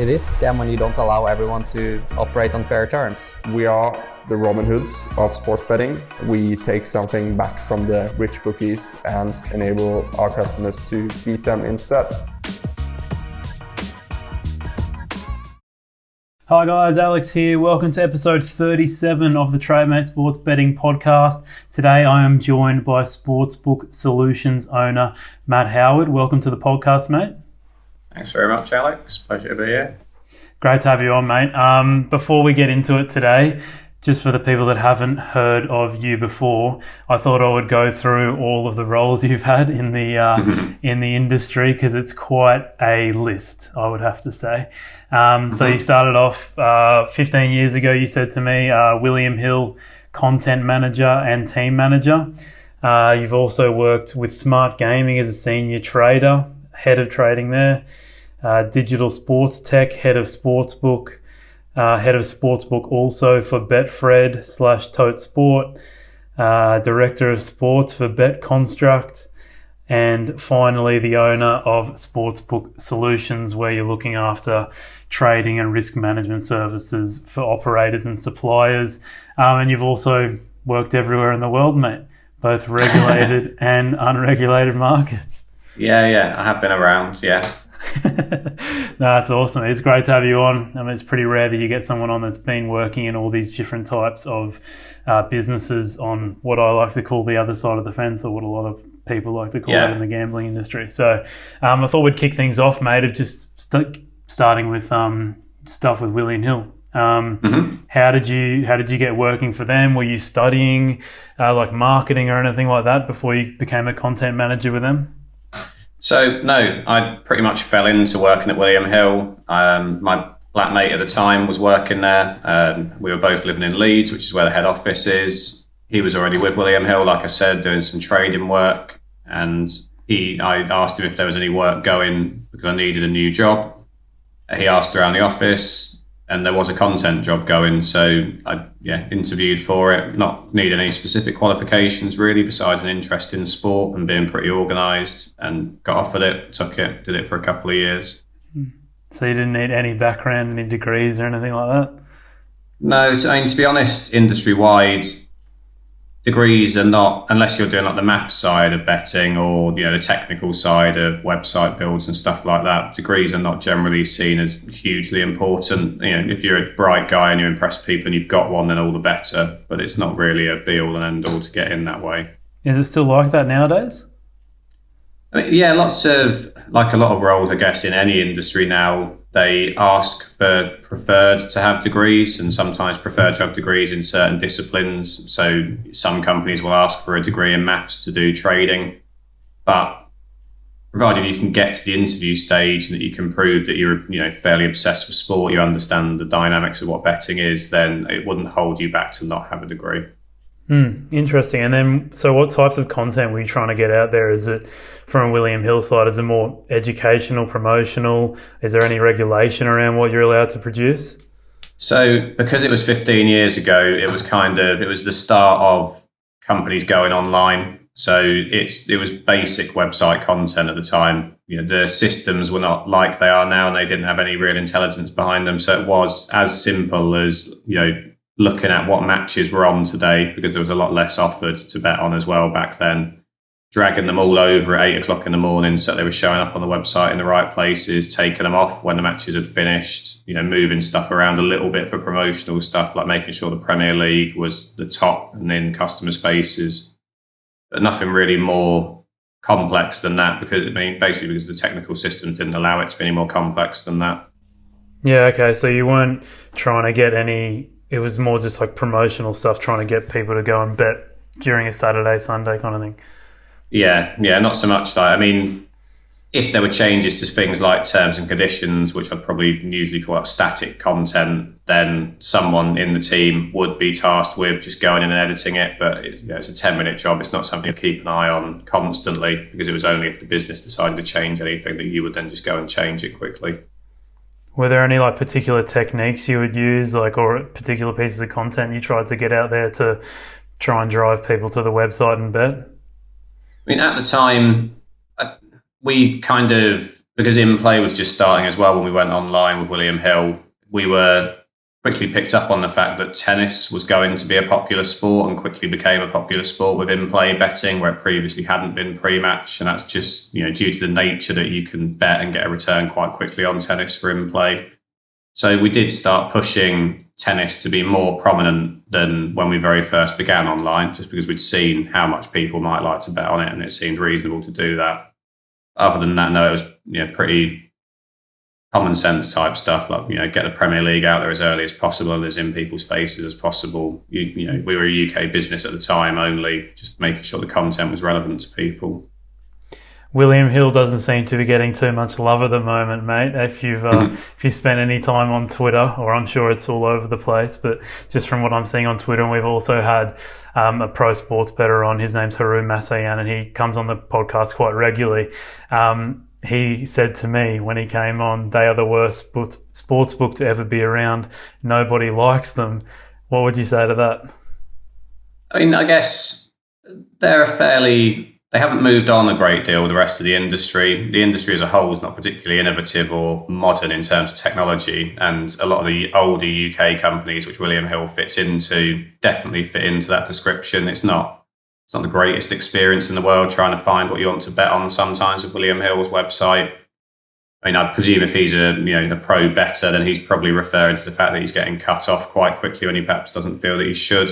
It is a scam when you don't allow everyone to operate on fair terms. We are the Robin Hoods of sports betting. We take something back from the rich bookies and enable our customers to beat them instead. Hi guys, Alex here. Welcome to episode 37 of the Trademate Sports Betting Podcast. Today I am joined by Sportsbook Solutions owner Matt Howard. Welcome to the podcast, mate. Thanks very much, Alex. Pleasure to be here. Great to have you on, mate. Before we get into it today, just for the people that haven't heard of you before, I thought I would go through all of the roles you've had in the industry, because it's quite a list, I would have to say. So you started off 15 years ago, you said to me, William Hill, content manager and team manager. You've also worked with Smart Gaming as a senior trader, head of trading there, digital sports tech, head of sportsbook, head of sportsbook also for Betfred / Totesport, director of sports for BetConstruct, and finally the owner of Sportsbook Solutions, where you're looking after trading and risk management services for operators and suppliers. And you've also worked everywhere in the world, mate, both regulated and unregulated markets. Yeah, I have been around, yeah. No, that's awesome. It's great to have you on. I mean, it's pretty rare that you get someone on that's been working in all these different types of businesses on what I like to call the other side of the fence, or what a lot of people like to call it in the gambling industry. So I thought we'd kick things off, mate, of just starting with stuff with William Hill. How did you get working for them? Were you studying like marketing or anything like that before you became a content manager with them? So, no, I pretty much fell into working at William Hill. My flatmate at the time was working there. We were both living in Leeds, which is where the head office is. He was already with William Hill, like I said, doing some trading work. And I asked him if there was any work going because I needed a new job. He asked around the office, and there was a content job going. So I interviewed for it. Not need any specific qualifications really, besides an interest in sport and being pretty organised, and got offered it, took it, did it for a couple of years. So you didn't need any background, any degrees or anything like that? No, to be honest, industry-wide, degrees are not, unless you're doing like the math side of betting or the technical side of website builds and stuff like that, degrees are not generally seen as hugely important. If you're a bright guy and you impress people and you've got one, then all the better, but it's not really a be all and end all to get in that way. Is it still like that nowadays? Yeah, lots of, like a lot of roles, I guess, in any industry now, they ask for preferred to have degrees, and sometimes preferred to have degrees in certain disciplines. So some companies will ask for a degree in maths to do trading, but provided you can get to the interview stage and that you can prove that you're fairly obsessed with sport, you understand the dynamics of what betting is, then it wouldn't hold you back to not have a degree. Interesting. And then, so what types of content were you trying to get out there? Is it from a William Hill side? Is it more educational, promotional? Is there any regulation around what you're allowed to produce? So because it was 15 years ago, it was the start of companies going online. So it was basic website content at the time. The systems were not like they are now, and they didn't have any real intelligence behind them. So it was as simple as, looking at what matches were on today, because there was a lot less offered to bet on as well back then, dragging them all over at 8 o'clock in the morning so they were showing up on the website in the right places, taking them off when the matches had finished, moving stuff around a little bit for promotional stuff, like making sure the Premier League was the top and in customers' faces. But nothing really more complex than that, because the technical system didn't allow it to be any more complex than that. Yeah, okay. So you weren't trying to get any... It was more just like promotional stuff, trying to get people to go and bet during a Saturday, Sunday kind of thing. Yeah, not so much that. If there were changes to things like terms and conditions, which I'd probably usually call static content, then someone in the team would be tasked with just going in and editing it. But it's a 10-minute job. It's not something to keep an eye on constantly, because it was only if the business decided to change anything that you would then just go and change it quickly. Were there any particular techniques you would use, or particular pieces of content you tried to get out there to try and drive people to the website and bet? At the time, we kind of because in-play was just starting as well when we went online with William Hill, we were quickly picked up on the fact that tennis was going to be a popular sport and quickly became a popular sport with in-play betting where it previously hadn't been pre-match. And that's just, due to the nature that you can bet and get a return quite quickly on tennis for in-play. So we did start pushing tennis to be more prominent than when we very first began online, just because we'd seen how much people might like to bet on it and it seemed reasonable to do that. Other than that, no, it was pretty common sense type stuff, like get the Premier League out there as early as possible and as in people's faces as possible. We were a UK business at the time only, just making sure the content was relevant to people. William Hill doesn't seem to be getting too much love at the moment, mate. If you spent any time on Twitter, or I'm sure it's all over the place, but just from what I'm seeing on Twitter, and we've also had a pro sports bettor on. His name's Haroon Masayan, and he comes on the podcast quite regularly. He said to me when he came on, they are the worst sports book to ever be around. Nobody likes them. What would you say to that? I mean, I guess they haven't moved on a great deal with the rest of the industry. The industry as a whole is not particularly innovative or modern in terms of technology. And a lot of the older UK companies, which William Hill fits into, definitely fit into that description. It's not the greatest experience in the world trying to find what you want to bet on sometimes with William Hill's website. I mean, I presume if he's a pro bettor, then he's probably referring to the fact that he's getting cut off quite quickly when he perhaps doesn't feel that he should.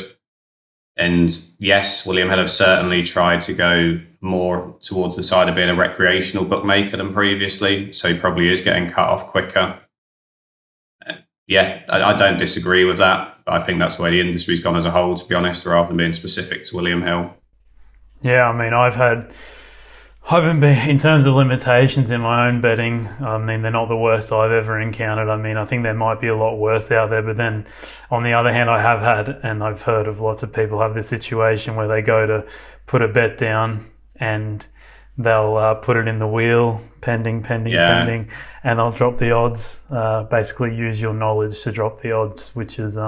And yes, William Hill have certainly tried to go more towards the side of being a recreational bookmaker than previously. So he probably is getting cut off quicker. I don't disagree with that. But I think that's the way the industry's gone as a whole, to be honest, rather than being specific to William Hill. Yeah, I mean, I haven't been, in terms of limitations in my own betting, I mean, they're not the worst I've ever encountered. I mean, I think there might be a lot worse out there, but then on the other hand, I have had, and I've heard of lots of people have this situation where they go to put a bet down and they'll put it in the wheel, pending, and they'll drop the odds, basically use your knowledge to drop the odds, which is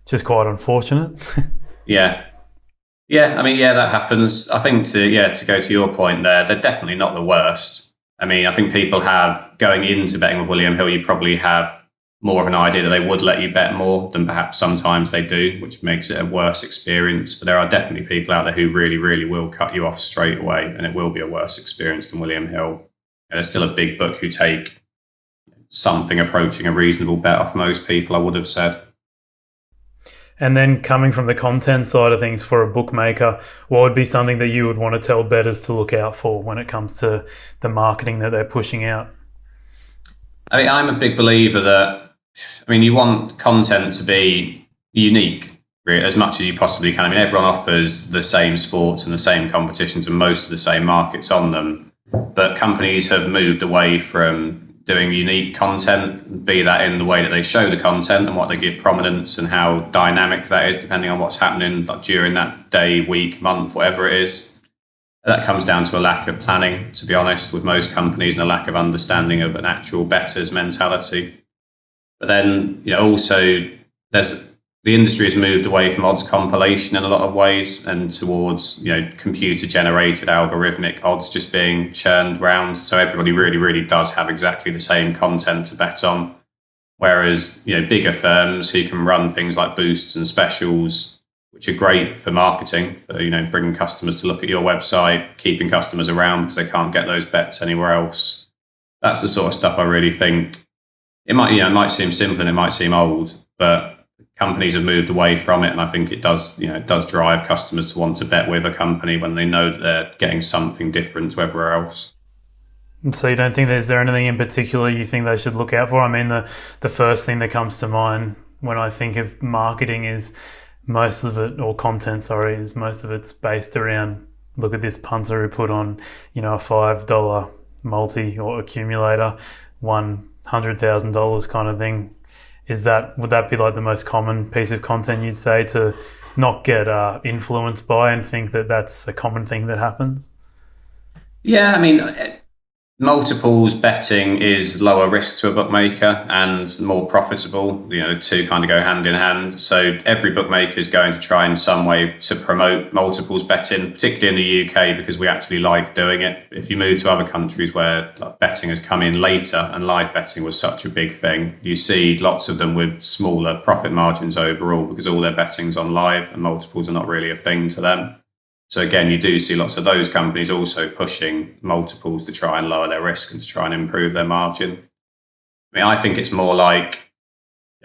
just quite unfortunate. Yeah, I mean, that happens. I think to go to your point there, they're definitely not the worst. I mean, I think people have, going into betting with William Hill, you probably have more of an idea that they would let you bet more than perhaps sometimes they do, which makes it a worse experience. But there are definitely people out there who really, really will cut you off straight away, and it will be a worse experience than William Hill. And there's still a big book who take something approaching a reasonable bet off most people, I would have said. And then coming from the content side of things for a bookmaker, what would be something that you would want to tell bettors to look out for when it comes to the marketing that they're pushing out? I mean, I'm a big believer that, you want content to be unique, really, as much as you possibly can. I mean, everyone offers the same sports and the same competitions and most of the same markets on them. But companies have moved away from doing unique content, be that in the way that they show the content and what they give prominence and how dynamic that is depending on what's happening during that day, week, month, whatever it is. That comes down to a lack of planning, to be honest, with most companies, and a lack of understanding of an actual bettor's mentality. But then, also the industry has moved away from odds compilation in a lot of ways and towards, computer generated algorithmic odds just being churned round. So everybody really, really does have exactly the same content to bet on. Whereas, bigger firms who can run things like boosts and specials, which are great for marketing, for, bringing customers to look at your website, keeping customers around because they can't get those bets anywhere else. That's the sort of stuff I really think it might seem simple and it might seem old, but companies have moved away from it, and I think it does drive customers to want to bet with a company when they know that they're getting something different to everywhere else. And so you don't think is there anything in particular you think they should look out for? I mean, the first thing that comes to mind when I think of marketing is most of it's based around, look at this punter who put on, a $5 multi or accumulator, won $100,000 kind of thing. Would that be like the most common piece of content you'd say to not get influenced by and think that that's a common thing that happens? Yeah, I mean, multiples betting is lower risk to a bookmaker and more profitable. The two kind of go hand in hand. So every bookmaker is going to try in some way to promote multiples betting, particularly in the UK, because we actually like doing it. If you move to other countries where betting has come in later and live betting was such a big thing, you see lots of them with smaller profit margins overall because all their betting's on live and multiples are not really a thing to them. So again, you do see lots of those companies also pushing multiples to try and lower their risk and to try and improve their margin. I think it's more like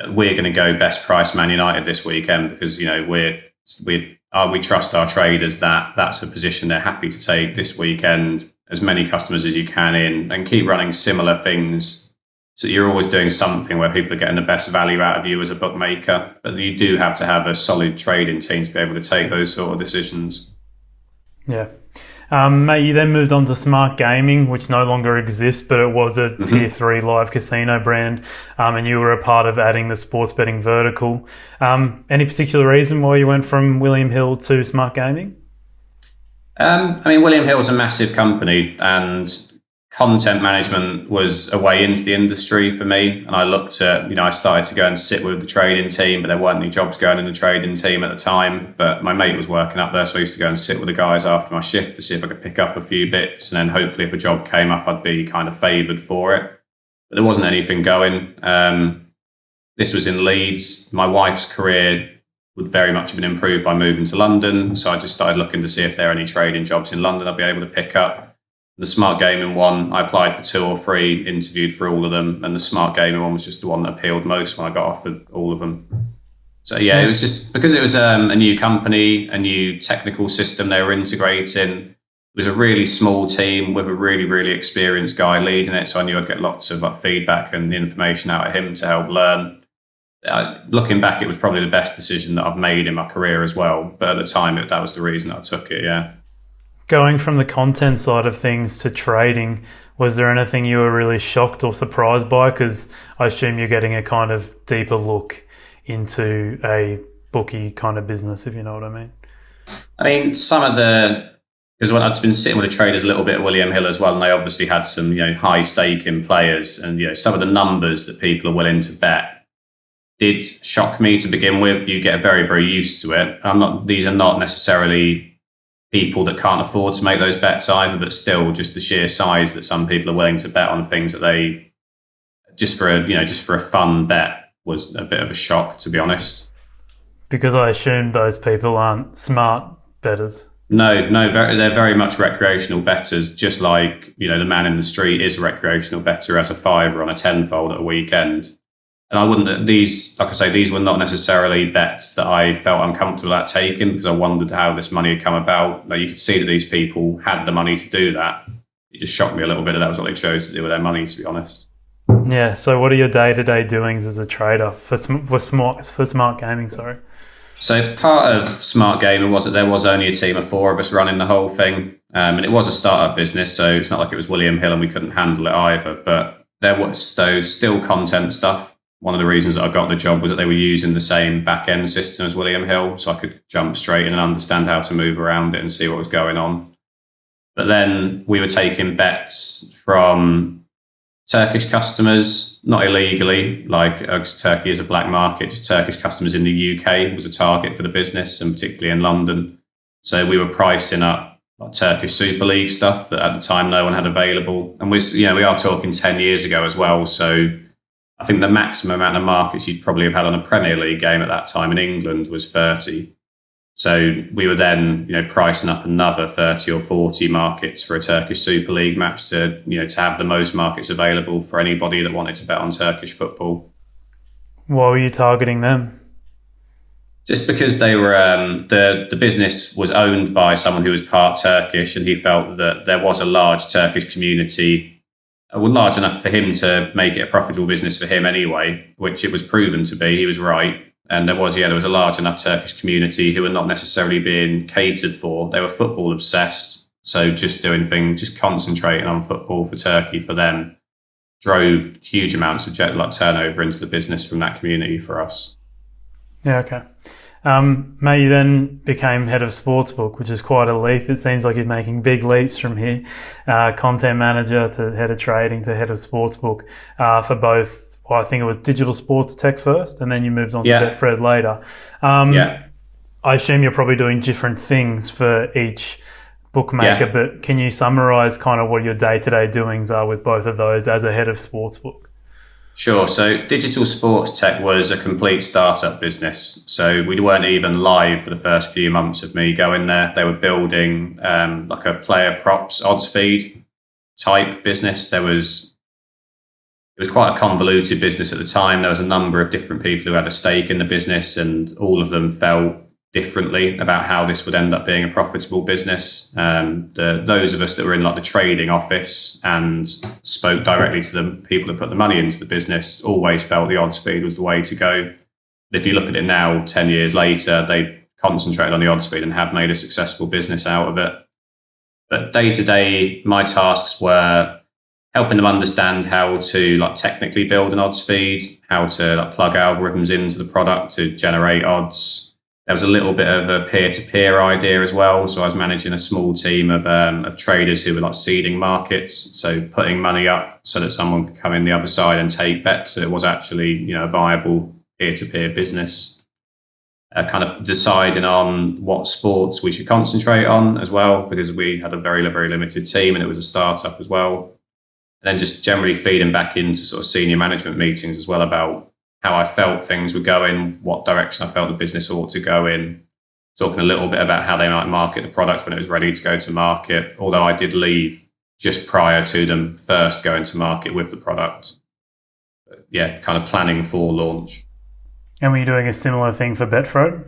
we're going to go best price Man United this weekend because we trust our traders that that's a position they're happy to take this weekend. As many customers as you can in, and keep running similar things so that you're always doing something where people are getting the best value out of you as a bookmaker. But you do have to have a solid trading team to be able to take those sort of decisions. Yeah. Mate, you then moved on to Smart Gaming, which no longer exists, but it was a Tier 3 live casino brand, and you were a part of adding the sports betting vertical. Any particular reason why you went from William Hill to Smart Gaming? William Hill's a massive company, and content management was a way into the industry for me. And I looked at, I started to go and sit with the trading team, but there weren't any jobs going in the trading team at the time. But my mate was working up there, so I used to go and sit with the guys after my shift to see if I could pick up a few bits. And then hopefully if a job came up, I'd be kind of favoured for it. But there wasn't anything going. This was in Leeds. My wife's career would very much have been improved by moving to London. So I just started looking to see if there are any trading jobs in London I'd be able to pick up. The Smart Gaming one, I applied for 2 or 3, interviewed for all of them, and the Smart Gaming one was just the one that appealed most when I got offered all of them. So yeah, it was just because it was a new company, a new technical system they were integrating. It was a really small team with a really, really experienced guy leading it, so I knew I'd get lots of feedback and information out of him to help learn. Looking back, it was probably the best decision that I've made in my career as well, but at the time, that was the reason I took it, yeah. Going from the content side of things to trading, was there anything you were really shocked or surprised by? Because I assume you're getting a kind of deeper look into a bookie kind of business, if you know what I mean. Some of because when I'd been sitting with the traders a little bit at William Hill as well, and they obviously had some, high stake in players, and some of the numbers that people are willing to bet did shock me to begin with. You get very, very used to it. These are not necessarily people that can't afford to make those bets either, but still just the sheer size that some people are willing to bet on things that they just for a fun bet was a bit of a shock, to be honest. Because I assume those people aren't smart bettors. No, they're very much recreational bettors, just like, the man in the street is a recreational bettor as a fiver on a tenfold at a weekend. And I wouldn't, these were not necessarily bets that I felt uncomfortable at taking because I wondered how this money had come about. You could see that these people had the money to do that. It just shocked me a little bit that was what they chose to do with their money, to be honest. Yeah, so what are your day-to-day doings as a trader for Smart Gaming, sorry? So part of Smart Gaming was that there was only a team of 4 of us running the whole thing. And it was a startup business, so it's not like it was William Hill and we couldn't handle it either. But there was still content stuff. One of the reasons that I got the job was that they were using the same back-end system as William Hill, so I could jump straight in and understand how to move around it and see what was going on. But then we were taking bets from Turkish customers, not illegally, because Turkey is a black market, just Turkish customers in the UK was a target for the business, and particularly in London. So we were pricing up Turkish Super League stuff that at the time no one had available. And we are talking 10 years ago as well, so I think the maximum amount of markets you'd probably have had on a Premier League game at that time in England was 30. So we were then, pricing up another 30 or 40 markets for a Turkish Super League match to have the most markets available for anybody that wanted to bet on Turkish football. Why were you targeting them? Just because they were the business was owned by someone who was part Turkish, and he felt that there was a large Turkish community. Large enough for him to make it a profitable business for him anyway, which it was proven to be. He was right. And there was a large enough Turkish community who were not necessarily being catered for. They were football obsessed. So just concentrating on football for Turkey for them drove huge amounts of turnover into the business from that community for us. Yeah, okay. Mate, you then became head of sportsbook, which is quite a leap. It seems like you're making big leaps from here. Content manager to head of trading to head of sportsbook for both, well, I think it was digital sports tech first, and then you moved on to Betfred later. I assume you're probably doing different things for each bookmaker, but can you summarize kind of what your day-to-day doings are with both of those as a head of sportsbook? Sure. So digital sports tech was a complete startup business. So we weren't even live for the first few months of me going there. They were building like a player props odds feed type business. It was quite a convoluted business at the time. There was a number of different people who had a stake in the business, and all of them felt differently about how this would end up being a profitable business. Those of us that were in like the trading office and spoke directly to the people that put the money into the business always felt the odds feed was the way to go. But if you look at it now, 10 years later, they concentrated on the odds feed and have made a successful business out of it. But day to day, my tasks were helping them understand how to like technically build an odds feed, how to like plug algorithms into the product to generate odds. There was a little bit of a peer-to-peer idea as well. So I was managing a small team of traders who were like seeding markets. So putting money up so that someone could come in the other side and take bets. So it was actually, a viable peer-to-peer business. Kind of deciding on what sports we should concentrate on as well, because we had a very, very limited team and it was a startup as well. And then just generally feeding back into sort of senior management meetings as well about how I felt things were going, what direction I felt the business ought to go in, talking a little bit about how they might market the product when it was ready to go to market, although I did leave just prior to them first going to market with the product. But yeah, kind of planning for launch. And were you doing a similar thing for Betfred?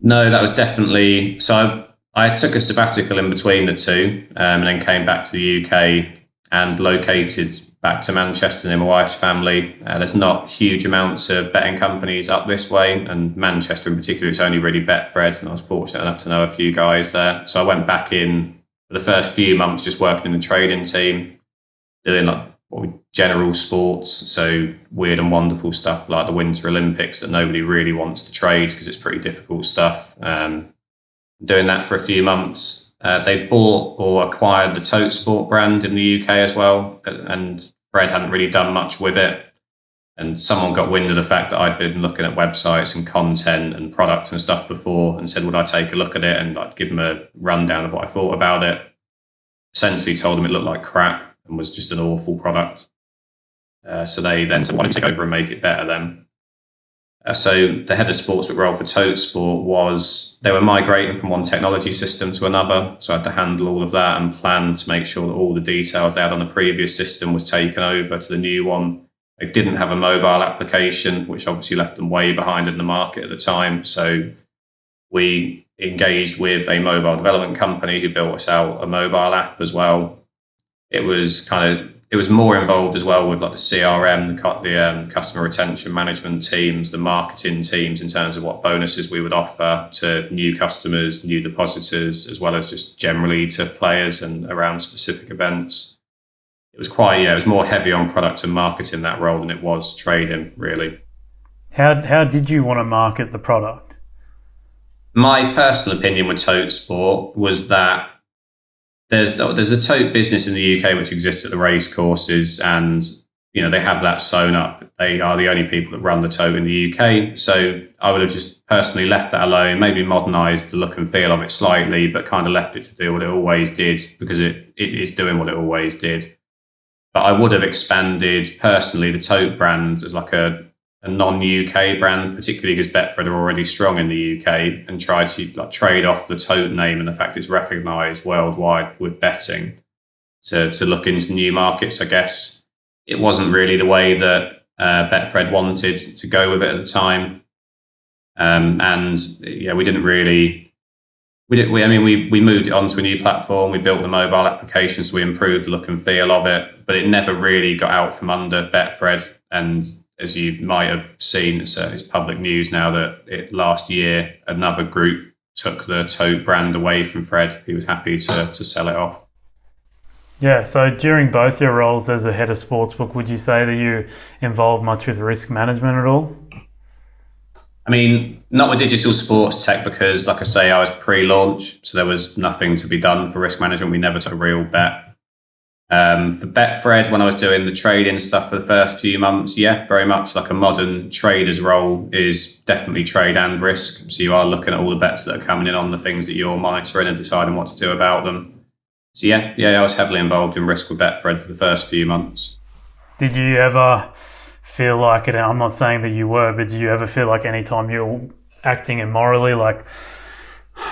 No, that was definitely... So I took a sabbatical in between the two and then came back to the UK and located back to Manchester near my wife's family. There's not huge amounts of betting companies up this way, and Manchester in particular, it's only really Betfred, and I was fortunate enough to know a few guys there. So I went back in for the first few months just working in the trading team, doing like general sports, so weird and wonderful stuff like the Winter Olympics that nobody really wants to trade because it's pretty difficult stuff. Doing that for a few months. They bought or acquired the Totesport brand in the UK as well, and Fred hadn't really done much with it. And someone got wind of the fact that I'd been looking at websites and content and products and stuff before and said, would I take a look at it? And I'd give them a rundown of what I thought about it. Essentially told them it looked like crap and was just an awful product. So they then said, why don't you take over and make it better then? So the head of sportsbook role for Totesport was they were migrating from one technology system to another. So I had to handle all of that and plan to make sure that all the details they had on the previous system was taken over to the new one. They didn't have a mobile application, which obviously left them way behind in the market at the time. So we engaged with a mobile development company who built us out a mobile app as well. It was more involved as well with like the CRM, the customer retention management teams, the marketing teams in terms of what bonuses we would offer to new customers, new depositors, as well as just generally to players and around specific events. It was it was more heavy on product and marketing that role than it was trading, really. How did you want to market the product? My personal opinion with Totesport was that there's a tote business in the UK which exists at the race courses, and they have that sewn up. They are the only people that run the tote in the UK. So I would have just personally left that alone, maybe modernised the look and feel of it slightly, but kind of left it to do what it always did because it is doing what it always did. But I would have expanded personally the tote brand as like a non-UK brand, particularly because Betfred are already strong in the UK, and tried to trade off the tote name and the fact it's recognised worldwide with betting to look into new markets. I guess it wasn't really the way that Betfred wanted to go with it at the time, we didn't really. We moved it onto a new platform. We built the mobile application, so we improved the look and feel of it, but it never really got out from under Betfred. And as you might have seen, it's public news now that last year another group took the tote brand away from Fred. He was happy to sell it off. Yeah, so during both your roles as a head of sportsbook, would you say that you involved much with risk management at all? I mean, not with digital sports tech because, like I say, I was pre-launch, so there was nothing to be done for risk management. We never took a real bet. For Betfred, when I was doing the trading stuff for the first few months, yeah, very much like a modern trader's role is definitely trade and risk. So you are looking at all the bets that are coming in on the things that you're monitoring and deciding what to do about them. So yeah, I was heavily involved in risk with Betfred for the first few months. Did you ever feel like it? And I'm not saying that you were, but did you ever feel like any time you're acting immorally, like,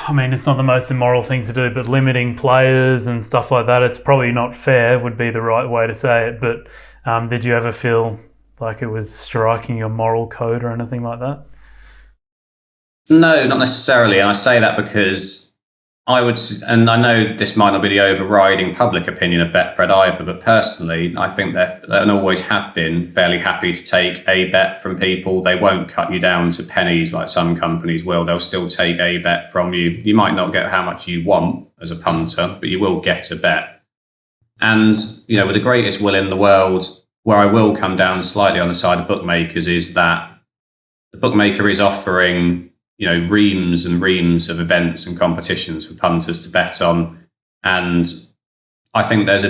I mean, it's not the most immoral thing to do, but limiting players and stuff like that, it's probably not fair would be the right way to say it. But did you ever feel like it was striking your moral code or anything like that? No, not necessarily. And I say that because I would, and I know this might not be the overriding public opinion of Betfred either, but personally, I think they're and always have been fairly happy to take a bet from people. They won't cut you down to pennies like some companies will. They'll still take a bet from you. You might not get how much you want as a punter, but you will get a bet. And, you know, with the greatest will in the world, where I will come down slightly on the side of bookmakers is that the bookmaker is offering, you know, reams and reams of events and competitions for punters to bet on. And I think there's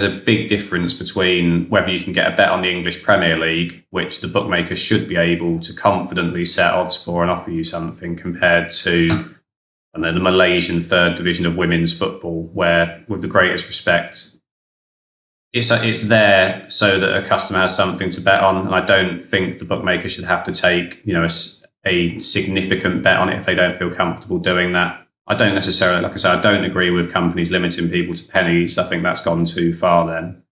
a big difference between whether you can get a bet on the English Premier League, which the bookmaker should be able to confidently set odds for and offer you something, compared to, I don't know, the Malaysian third division of women's football, where, with the greatest respect, it's there so that a customer has something to bet on. And I don't think the bookmaker should have to take, you know, a significant bet on it if they don't feel comfortable doing that. I don't necessarily, like I said, I don't agree with companies limiting people to pennies. I think that's gone too far then.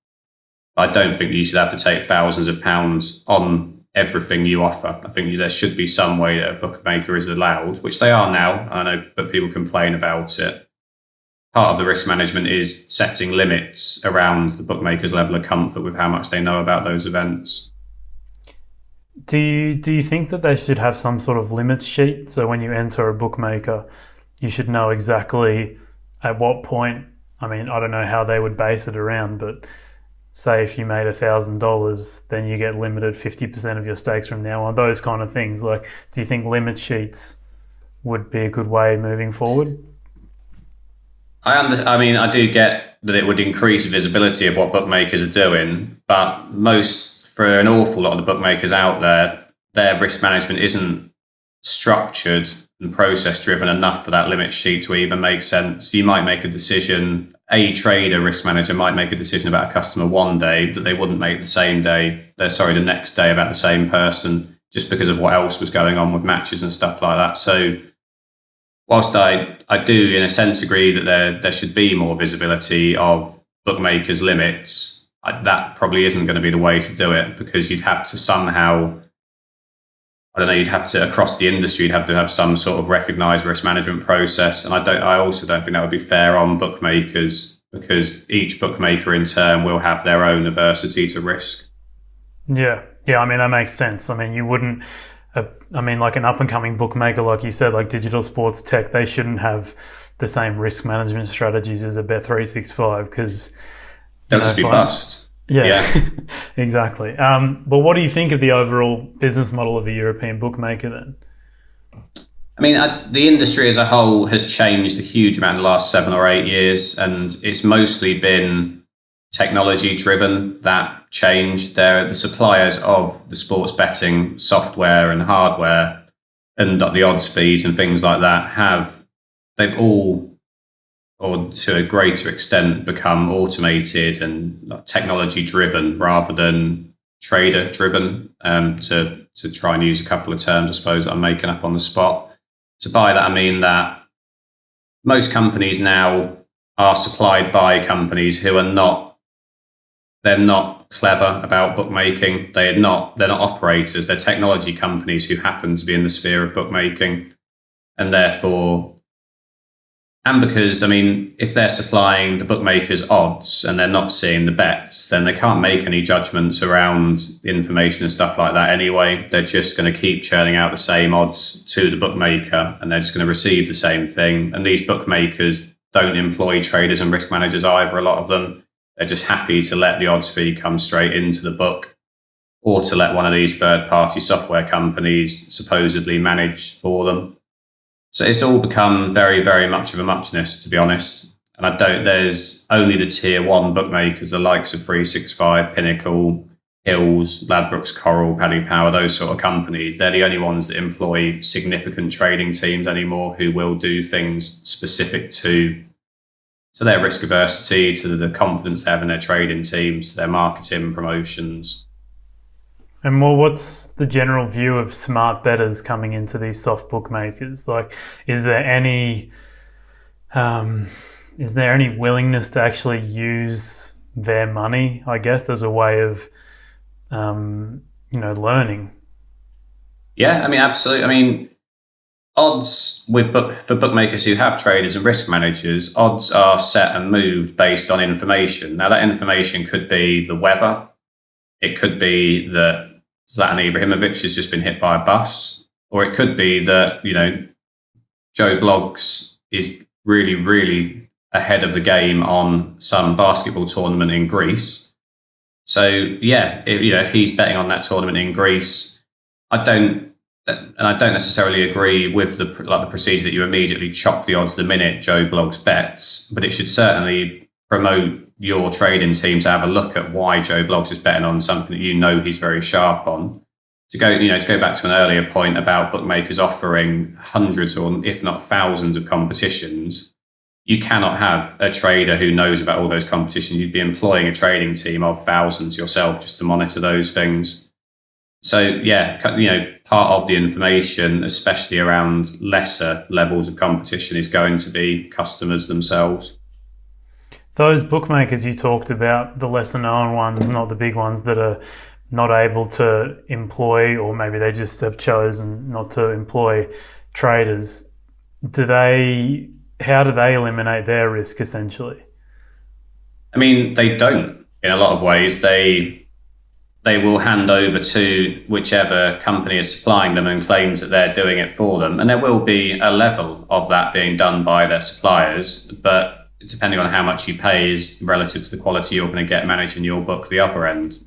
I don't think you should have to take thousands of pounds on everything you offer. I think there should be some way that a bookmaker is allowed, which they are now, I know, but people complain about it. Part of the risk management is setting limits around the bookmaker's level of comfort with how much they know about those events. Do you think that they should have some sort of limit sheet? So when you enter a bookmaker, you should know exactly at what point, I mean, I don't know how they would base it around, but say if you made $1,000, then you get limited 50% of your stakes from now on, those kind of things. Like, do you think limit sheets would be a good way moving forward? I mean, I do get that it would increase visibility of what bookmakers are doing, but for an awful lot of the bookmakers out there, their risk management isn't structured and process driven enough for that limit sheet to even make sense. You might make a decision, a trader risk manager might make a decision about a customer one day that they wouldn't make the next day about the same person, just because of what else was going on with matches and stuff like that. So whilst I do in a sense agree that there should be more visibility of bookmakers' limits, that probably isn't going to be the way to do it, because you'd have to somehow, I don't know, you'd have to, across the industry, you'd have to have some sort of recognised risk management process. And I also don't think that would be fair on bookmakers, because each bookmaker in turn will have their own aversity to risk. Yeah, I mean, that makes sense. I mean, you wouldn't, like an up-and-coming bookmaker, like you said, like digital sports tech, they shouldn't have the same risk management strategies as a Bet365, because they'll just be bust. Yeah. Exactly. But what do you think of the overall business model of a European bookmaker then? I mean, the industry as a whole has changed a huge amount in the last 7 or 8 years, and it's mostly been technology driven, that change. They're the suppliers of the sports betting software and hardware and the odds feeds and things like that they've all, or to a greater extent, become automated and technology driven rather than trader driven, to try and use a couple of terms, I suppose, that I'm making up on the spot. So by that, I mean that most companies now are supplied by companies who they're not clever about bookmaking. They're not operators. They're technology companies who happen to be in the sphere of bookmaking. And therefore, and because, I mean, if they're supplying the bookmakers odds and they're not seeing the bets, then they can't make any judgments around information and stuff like that anyway. They're just going to keep churning out the same odds to the bookmaker, and they're just going to receive the same thing. And these bookmakers don't employ traders and risk managers either, a lot of them. They're just happy to let the odds fee come straight into the book. or to let one of these third-party software companies supposedly manage for them. So it's all become very, very much of a muchness, to be honest. And there's only the tier one bookmakers, the likes of 365, Pinnacle, Hills, Ladbrokes, Coral, Paddy Power, those sort of companies. They're the only ones that employ significant trading teams anymore who will do things specific to their risk aversity, to the confidence they have in their trading teams, to their marketing, promotions. And well, what's the general view of smart bettors coming into these soft bookmakers? Like, is there any willingness to actually use their money, I guess, as a way of, learning? Yeah, I mean, absolutely. I mean, odds for bookmakers who have traders and risk managers, odds are set and moved based on information. Now, that information could be the weather. It could be that Zlatan Ibrahimovic has just been hit by a bus, or it could be that, Joe Bloggs is really, really ahead of the game on some basketball tournament in Greece. So, yeah, if he's betting on that tournament in Greece, I don't necessarily agree with the procedure that you immediately chop the odds the minute Joe Bloggs bets, but it should certainly promote your trading team to have a look at why Joe Bloggs is betting on something that he's very sharp on. To go back to an earlier point about bookmakers offering hundreds or if not thousands of competitions, you cannot have a trader who knows about all those competitions. You'd be employing a trading team of thousands yourself just to monitor those things. So yeah, part of the information, especially around lesser levels of competition, is going to be customers themselves. Those bookmakers you talked about, the lesser known ones, not the big ones that are not able to employ, or maybe they just have chosen not to employ traders, how do they eliminate their risk essentially? I mean, they don't in a lot of ways. They will hand over to whichever company is supplying them and claims that they're doing it for them. And there will be a level of that being done by their suppliers, but depending on how much you pay is relative to the quality you're going to get managing your book the other end.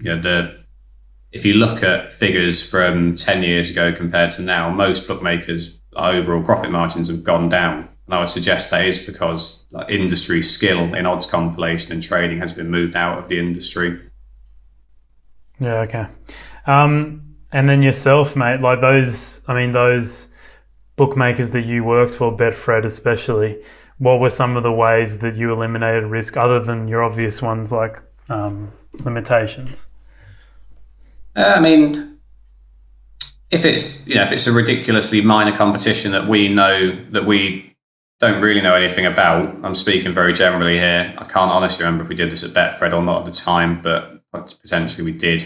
If you look at figures from 10 years ago compared to now, most bookmakers' overall profit margins have gone down. And I would suggest that is because industry skill in odds compilation and trading has been moved out of the industry. Yeah, okay. And then yourself, mate, like those bookmakers that you worked for, Betfred especially, what were some of the ways that you eliminated risk other than your obvious ones like limitations? I mean, if it's a ridiculously minor competition that we know that we don't really know anything about, I'm speaking very generally here. I can't honestly remember if we did this at Betfred or not at the time, but potentially we did.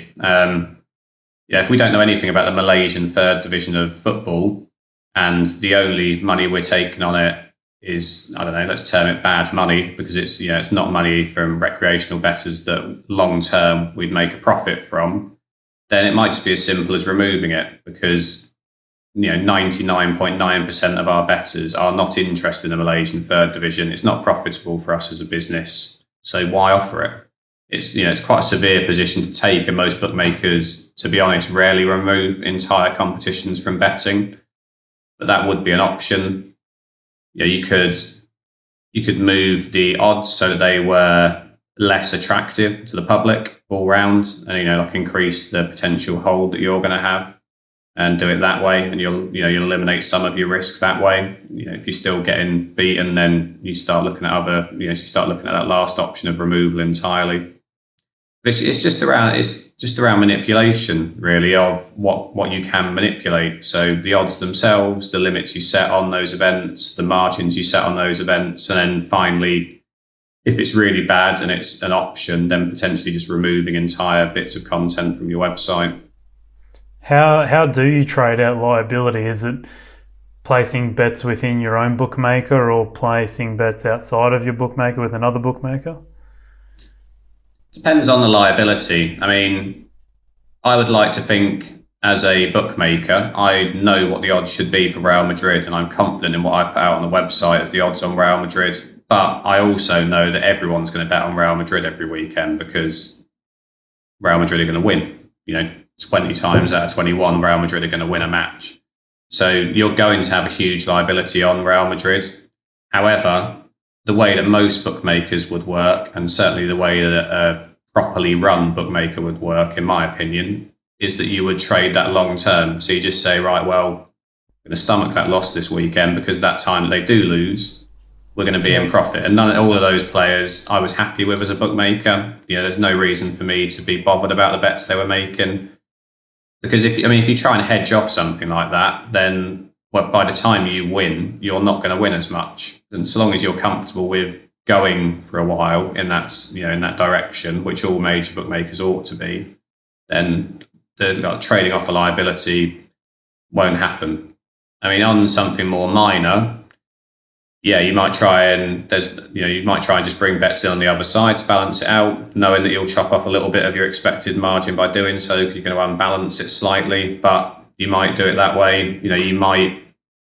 If we don't know anything about the Malaysian third division of football and the only money we're taking on it is, I don't know, let's term it bad money, because it's not money from recreational bettors that long term we'd make a profit from, then it might just be as simple as removing it, because 99.9% of our bettors are not interested in the Malaysian third division. It's not profitable for us as a business, so why offer it? It's quite a severe position to take, and most bookmakers, to be honest, rarely remove entire competitions from betting. But that would be an option. You could move the odds so that they were less attractive to the public all round, and increase the potential hold that you're going to have, and do it that way, and you'll eliminate some of your risk that way. If you're still getting beaten, then you start looking at that last option of removal entirely. But it's just around manipulation, really, of what you can manipulate. So the odds themselves, the limits you set on those events, the margins you set on those events, and then finally, if it's really bad and it's an option, then potentially just removing entire bits of content from your website. How do you trade out liability? Is it placing bets within your own bookmaker or placing bets outside of your bookmaker with another bookmaker? Depends on the liability. I mean, I would like to think as a bookmaker, I know what the odds should be for Real Madrid, and I'm confident in what I put out on the website as the odds on Real Madrid. But I also know that everyone's going to bet on Real Madrid every weekend because Real Madrid are going to win. 20 times out of 21, Real Madrid are going to win a match. So you're going to have a huge liability on Real Madrid. However, the way that most bookmakers would work, and certainly the way that a properly run bookmaker would work, in my opinion, is that you would trade that long term. So you just say, right, well, I'm going to stomach that loss this weekend because that time that they do lose, we're going to be in profit. And all of those players I was happy with as a bookmaker. There's no reason for me to be bothered about the bets they were making. Because if you try and hedge off something like that, then by the time you win, you're not going to win as much. And so long as you're comfortable with going for a while in that direction, which all major bookmakers ought to be, then the trading off a liability won't happen. On something more minor, you might try and just bring bets in on the other side to balance it out, knowing that you'll chop off a little bit of your expected margin by doing so because you're going to unbalance it slightly. But you might do it that way. You might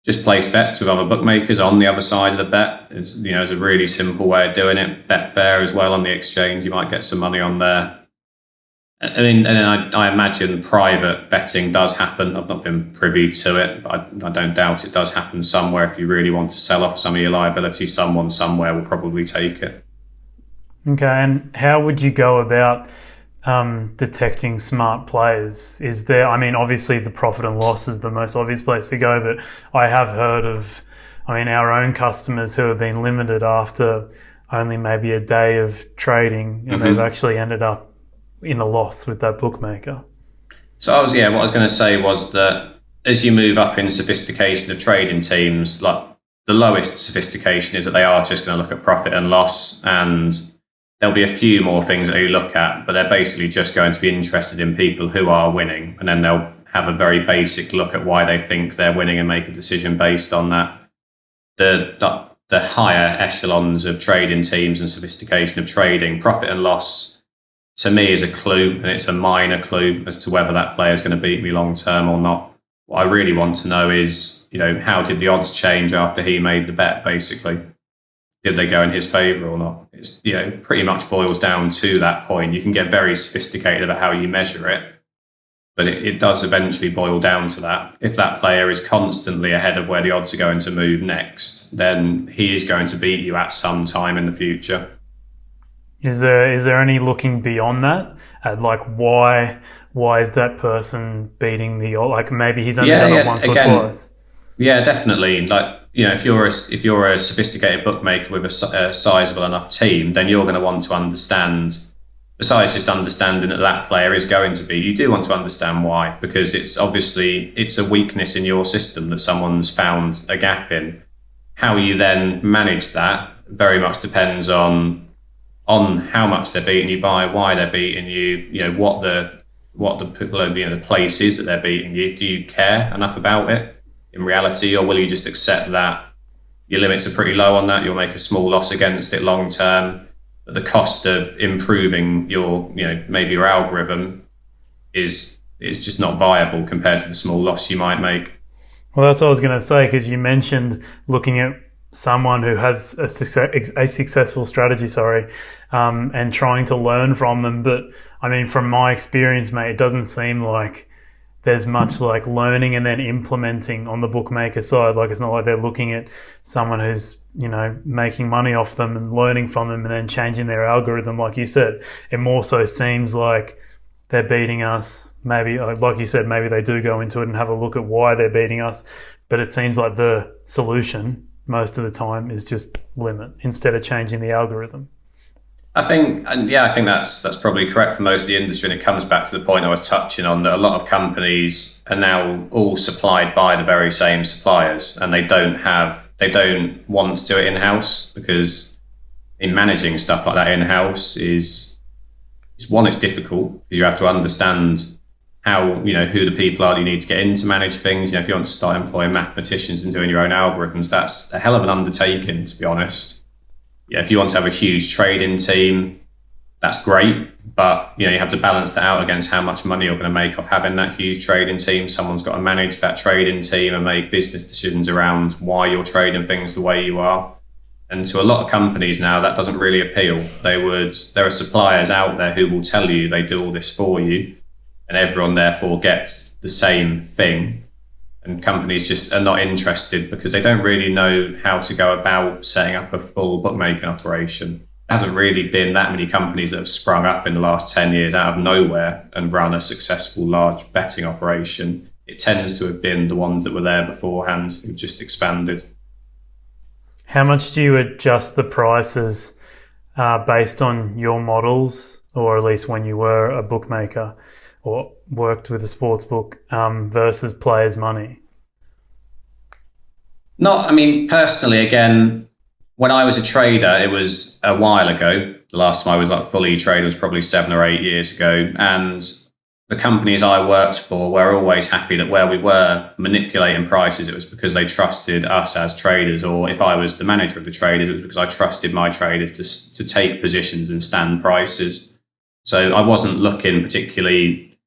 just place bets with other bookmakers on the other side of the bet. It's a really simple way of doing it. Betfair as well on the exchange. You might get some money on there. And then I imagine private betting does happen. I've not been privy to it, but I don't doubt it does happen somewhere. If you really want to sell off some of your liability, someone somewhere will probably take it. Okay, and how would you go about detecting smart players? Is there, obviously the profit and loss is the most obvious place to go, but I have heard of, our own customers who have been limited after only maybe a day of trading, and they've actually ended up in a loss with that bookmaker. So what I was going to say was that as you move up in sophistication of trading teams, like the lowest sophistication is that they are just going to look at profit and loss, and there'll be a few more things that you look at, but they're basically just going to be interested in people who are winning, and then they'll have a very basic look at why they think they're winning and make a decision based on that. The higher echelons of trading teams and sophistication of trading, profit and loss, to me is a clue, and it's a minor clue as to whether that player is going to beat me long term or not. What I really want to know is, how did the odds change after he made the bet, basically? Did they go in his favour or not? It's, pretty much boils down to that point. You can get very sophisticated about how you measure it, but it does eventually boil down to that. If that player is constantly ahead of where the odds are going to move next, then he is going to beat you at some time in the future. Is there any looking beyond that at why is that person beating maybe he's only done it once or twice? Yeah, definitely. If you're a sophisticated bookmaker with a sizable enough team, then you're going to want to understand, besides just understanding that player is going to be, you do want to understand why, because it's a weakness in your system that someone's found a gap in. How you then manage that very much depends on how much they're beating you by, why they're beating you, what the place is that they're beating you. Do you care enough about it in reality, or will you just accept that your limits are pretty low on that? You'll make a small loss against it long term, but the cost of improving maybe your algorithm is just not viable compared to the small loss you might make. Well, that's what I was going to say, because you mentioned looking at someone who has a successful strategy, and trying to learn from them. But from my experience, mate, it doesn't seem like there's much learning and then implementing on the bookmaker side. It's not like they're looking at someone who's, making money off them and learning from them and then changing their algorithm. Like you said, it more so seems like they're beating us. Maybe, like you said, maybe they do go into it and have a look at why they're beating us. But it seems like the solution most of the time is just limit instead of changing the algorithm. I think that's probably correct for most of the industry, and it comes back to the point I was touching on, that a lot of companies are now all supplied by the very same suppliers, and they don't want to do it in-house, because in managing stuff like that in-house is it's difficult, because you have to understand how, who the people are that you need to get in to manage things. If you want to start employing mathematicians and doing your own algorithms, that's a hell of an undertaking, to be honest. If you want to have a huge trading team, that's great, but you have to balance that out against how much money you're going to make off having that huge trading team. Someone's got to manage that trading team and make business decisions around why you're trading things the way you are. And to a lot of companies now, that doesn't really appeal. There are suppliers out there who will tell you they do all this for you, and everyone therefore gets the same thing. And companies just are not interested because they don't really know how to go about setting up a full bookmaking operation. There hasn't really been that many companies that have sprung up in the last 10 years out of nowhere and run a successful large betting operation. It tends to have been the ones that were there beforehand who've just expanded. How much do you adjust the prices based on your models, or at least when you were a bookmaker or worked with a sportsbook, versus players' money? Personally, again, when I was a trader, it was a while ago. The last time I was fully trader was probably 7 or 8 years ago. And the companies I worked for were always happy that where we were manipulating prices, it was because they trusted us as traders, or if I was the manager of the traders, it was because I trusted my traders to take positions and stand prices. So I wasn't looking particularly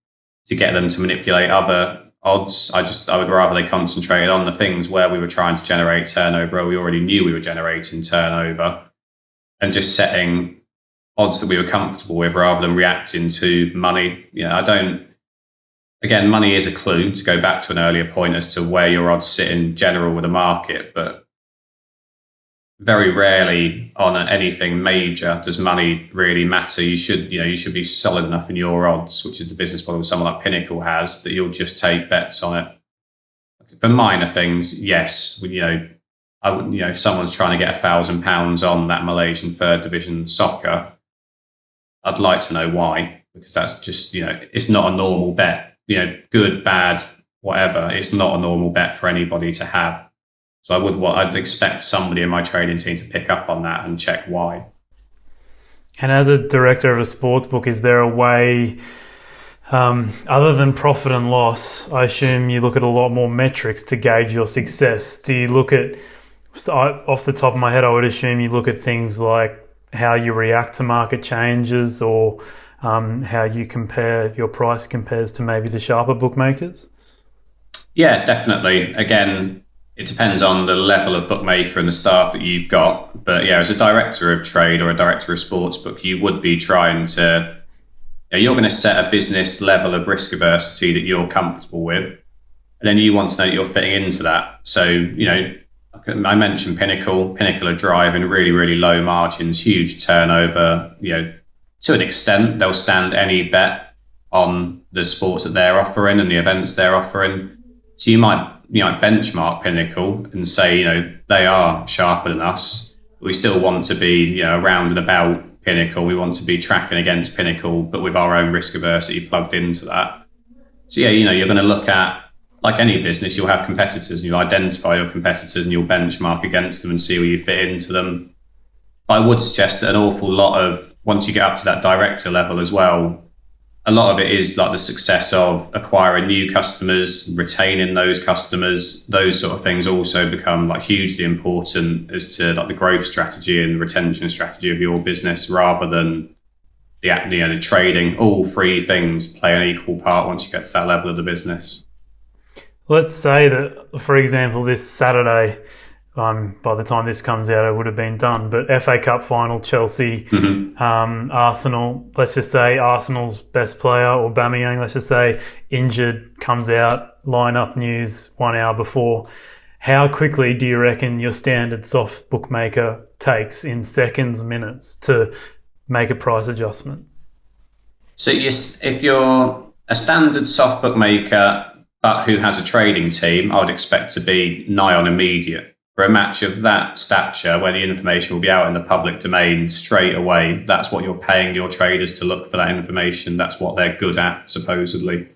to get them to manipulate other odds. I would rather they concentrated on the things where we were trying to generate turnover, or we already knew we were generating turnover, and just setting odds that we were comfortable with rather than reacting to money. Again, money is a clue, to go back to an earlier point as to where your odds sit in general with the market, but very rarely on anything major does money really matter. You should be solid enough in your odds, which is the business model someone like Pinnacle has, that you'll just take bets on it. For minor things, yes, if someone's trying to get £1,000 on that Malaysian third division soccer, I'd like to know why, because that's just, it's not a normal bet. Good, bad, whatever. It's not a normal bet for anybody to have. So I'd expect somebody in my trading team to pick up on that and check why. And as a director of a sportsbook, is there a way, other than profit and loss, I assume you look at a lot more metrics to gauge your success? Do you look at, off the top of my head, I would assume you look at things like how you react to market changes, or how your price compares to maybe the sharper bookmakers? Yeah, definitely. Again, it depends on the level of bookmaker and the staff that you've got. But yeah, as a director of trade or a director of sportsbook, you would be trying to, you're going to set a business level of risk aversity that you're comfortable with. And then you want to know that you're fitting into that. So, I mentioned Pinnacle. Pinnacle are driving really, really low margins, huge turnover. To an extent, they'll stand any bet on the sports that they're offering and the events they're offering. So you might benchmark Pinnacle and say, they are sharper than us. But we still want to be, around and about Pinnacle. We want to be tracking against Pinnacle, but with our own risk aversity plugged into that. So yeah, you're going to look at, like any business, you'll have competitors, and you'll identify your competitors and you'll benchmark against them and see where you fit into them. But I would suggest that an awful lot of, once you get up to that director level as well, a lot of it is like the success of acquiring new customers, retaining those customers. Those sort of things also become hugely important as to the growth strategy and retention strategy of your business, rather than the trading. All three things play an equal part once you get to that level of the business. Let's say that, for example, this Saturday, by the time this comes out, it would have been done, but FA Cup final, Chelsea, Arsenal, let's just say Arsenal's best player, or Aubameyang, let's just say, injured, comes out, lineup news 1 hour before. How quickly do you reckon your standard soft bookmaker takes, in seconds, minutes, to make a price adjustment? So if you're a standard soft bookmaker, but who has a trading team, I would expect to be nigh on immediate. For a match of that stature, where the information will be out in the public domain straight away, that's what you're paying your traders to look for, that information. That's what they're good at, supposedly.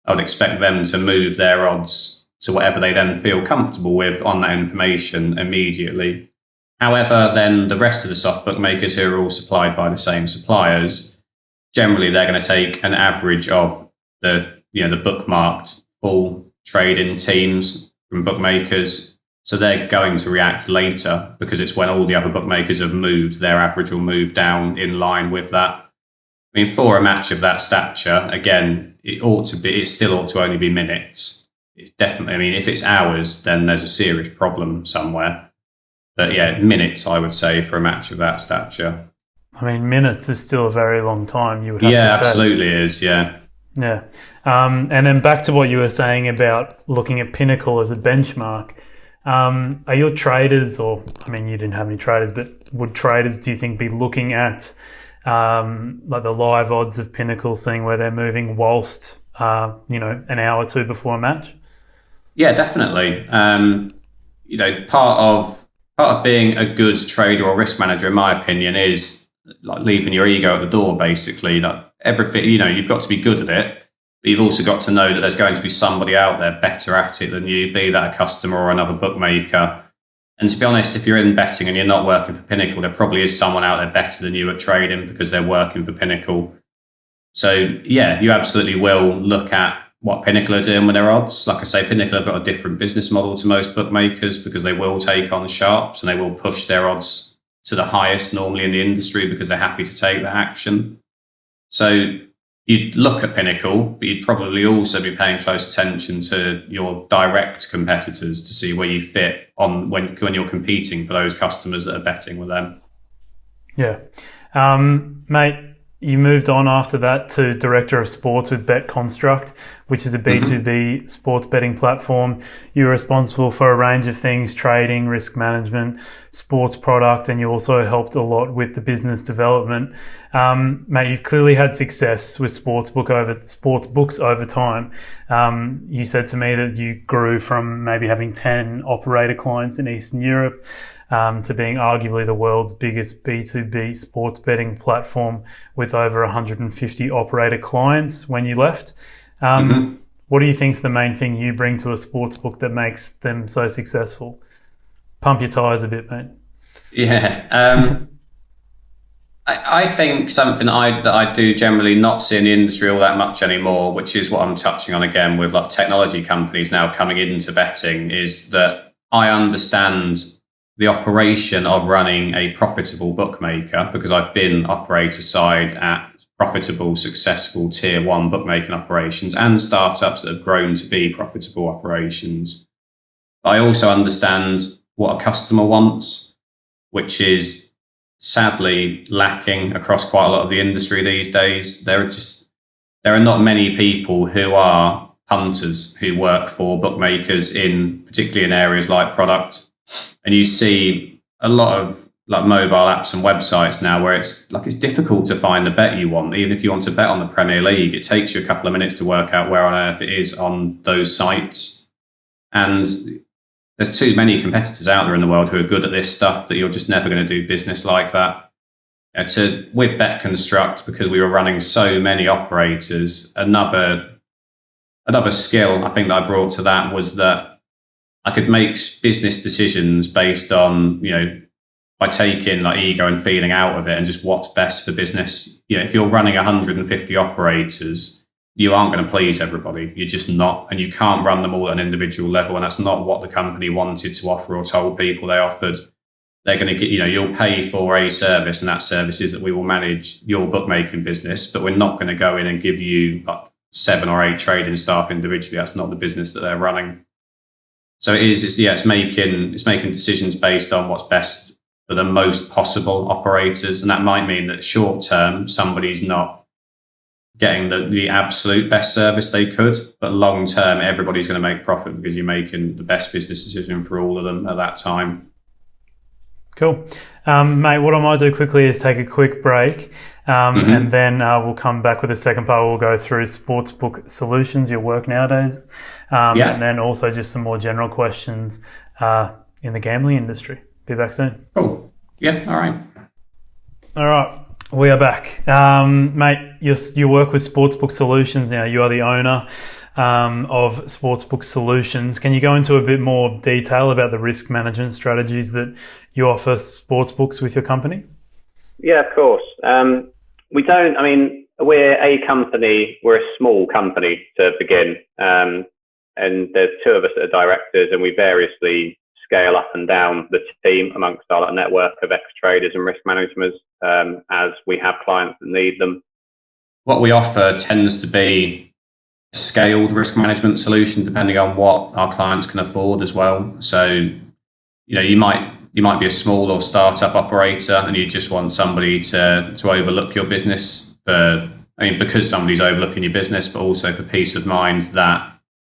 I would expect them to move their odds to whatever they then feel comfortable with on that information immediately. However, then the rest of the soft bookmakers, who are all supplied by the same suppliers, generally they're going to take an average of the bookmarked full trading teams from bookmakers. So they're going to react later, because it's when all the other bookmakers have moved, their average will move down in line with that. For a match of that stature, again, it still ought to only be minutes. It's definitely, if it's hours, then there's a serious problem somewhere. But yeah, minutes, I would say, for a match of that stature. Minutes is still a very long time, you would have to say. Yeah, absolutely is, yeah. Yeah. And then back to what you were saying about looking at Pinnacle as a benchmark. Are your traders, or I mean, you didn't have any traders, but would traders, do you think, be looking at like the live odds of Pinnacle, seeing where they're moving whilst an hour or two before a match? Yeah, definitely. Part of being a good trader or risk manager, in my opinion, is like leaving your ego at the door. Basically, like everything, you've got to be good at it, but you've also got to know that there's going to be somebody out there better at it than you, be that a customer or another bookmaker. And to be honest, if you're in betting and you're not working for Pinnacle, there probably is someone out there better than you at trading because they're working for Pinnacle. So yeah, you absolutely will look at what Pinnacle are doing with their odds. Like I say, Pinnacle have got a different business model to most bookmakers because they will take on sharps and they will push their odds to the highest normally in the industry because they're happy to take that action. So you'd look at Pinnacle, but you'd probably also be paying close attention to your direct competitors to see where you fit on when you're competing for those customers that are betting with them. Yeah. Mate, you moved on after that to Director of Sports with BetConstruct, which is a B2B sports betting platform. You're responsible for a range of things: trading, risk management, sports product, and you also helped a lot with the business development. Mate, you've clearly had success with sportsbooks over time. You said to me that you grew from maybe having 10 operator clients in Eastern Europe to being arguably the world's biggest B2B sports betting platform with over 150 operator clients when you left. What do you think is the main thing you bring to a sportsbook that makes them so successful? Pump your tyres a bit, mate. Yeah. I think something that I do generally not see in the industry all that much anymore, which is what I'm touching on again with like technology companies now coming into betting, is that I understand the operation of running a profitable bookmaker because I've been operator side at profitable, successful tier one bookmaking operations and startups that have grown to be profitable operations. But I also understand what a customer wants, which is sadly lacking across quite a lot of the industry these days. There are not many people who are punters who work for bookmakers particularly in areas like product. And you see a lot of like mobile apps and websites now where it's difficult to find the bet you want. Even if you want to bet on the Premier League, it takes you a couple of minutes to work out where on earth it is on those sites. And there's too many competitors out there in the world who are good at this stuff that you're just never going to do business like that. With BetConstruct, because we were running so many operators, another skill I think that I brought to that was that I could make business decisions based on, by taking like ego and feeling out of it and just what's best for business. If you're running 150 operators, you aren't going to please everybody. You're just not, and you can't run them all at an individual level. And that's not what the company wanted to offer or told people they offered. They're going to get, you'll pay for a service, and that service is that we will manage your bookmaking business, but we're not going to go in and give you like 7 or 8 trading staff individually. That's not the business that they're running. So it's making decisions based on what's best for the most possible operators. And that might mean that short term, somebody's not getting the absolute best service they could, but long term, everybody's going to make profit because you're making the best business decision for all of them at that time. Cool. Mate, what I might do quickly is take a quick break and then we'll come back with the second part. We'll go through Sportsbook Solutions, your work nowadays, and then also just some more general questions in the gambling industry. Be back soon. Cool. Yeah, all right. All right, we are back. Mate, you work with Sportsbook Solutions now. You are the owner of Sportsbook Solutions. Can you go into a bit more detail about the risk management strategies that you offer sportsbooks with your company? Yeah, of course. We're a company, we're a small company to begin, and there's 2 of us that are directors, and we variously scale up and down the team amongst our network of ex-traders and risk managers as we have clients that need them. What we offer tends to be a scaled risk management solution depending on what our clients can afford as well. So, you might be a small or startup operator and you just want somebody to overlook your business for I mean, because somebody's overlooking your business, but also for peace of mind that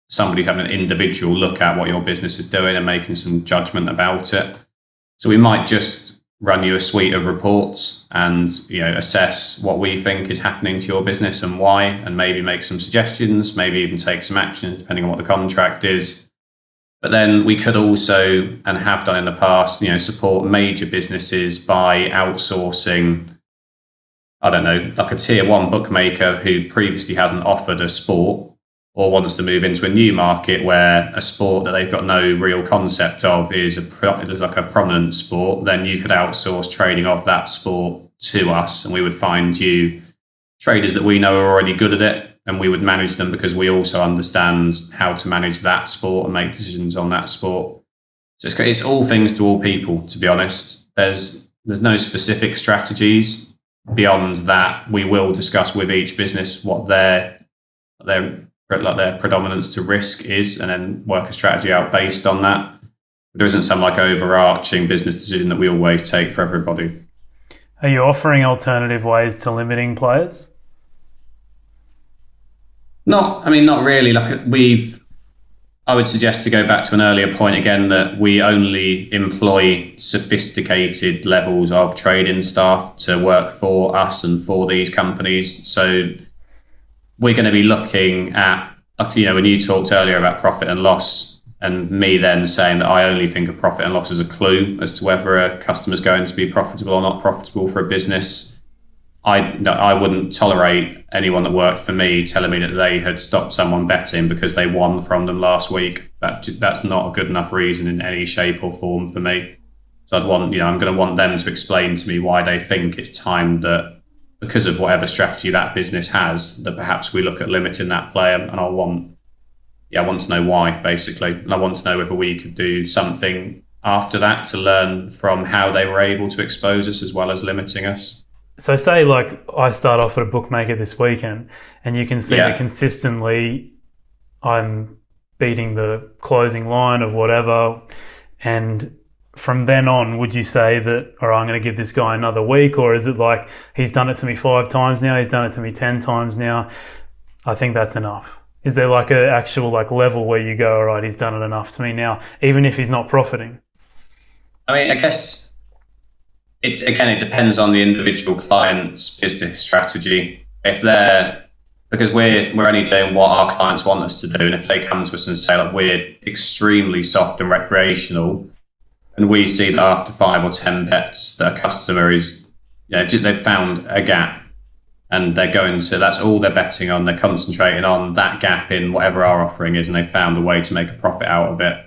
somebody's having an individual look at what your business is doing and making some judgment about it. So we might just run you a suite of reports and, you know, assess what we think is happening to your business and why, and maybe make some suggestions, maybe even take some actions depending on what the contract is. But then we could also, and have done in the past, you know, support major businesses by outsourcing, I don't know, like a tier one bookmaker who previously hasn't offered a sport or wants to move into a new market where a sport that they've got no real concept of is like a prominent sport. Then you could outsource trading of that sport to us, and we would find you traders that we know are already good at it, and we would manage them because we also understand how to manage that sport and make decisions on that sport. So it's all things to all people, to be honest. There's no specific strategies beyond that. We will discuss with each business what their predominance to risk is, and then work a strategy out based on that. There isn't some like overarching business decision that we always take for everybody. Are you offering alternative ways to limiting players? Not really. I would suggest, to go back to an earlier point again, that we only employ sophisticated levels of trading staff to work for us and for these companies. So we're going to be looking at, you know, when you talked earlier about profit and loss, and me then saying that I only think of profit and loss as a clue as to whether a customer's going to be profitable or not profitable for a business. I wouldn't tolerate anyone that worked for me telling me that they had stopped someone betting because they won from them last week. That's not a good enough reason in any shape or form for me. So I'm going to want them to explain to me why they think it's time that, because of whatever strategy that business has, that perhaps we look at limiting that player. And I want to know why, basically. And I want to know whether we could do something after that to learn from how they were able to expose us as well as limiting us. So say like I start off at a bookmaker this weekend, and you can see that consistently I'm beating the closing line of whatever, and from then on, would you say that, or I'm going to give this guy another week, or is it like he's done it to me 5 times now, he's done it to me 10 times now, I think that's enough? Is there like an actual like level where you go, all right, he's done it enough to me now, even if he's not profiting? I mean, I guess it depends on the individual client's business strategy. Because we're only doing what our clients want us to do, and if they come to us and say, like, we're extremely soft and recreational, and we see that after 5 or 10 bets that a customer is, they've found a gap, and that's all they're betting on. They're concentrating on that gap in whatever our offering is, and they've found a way to make a profit out of it.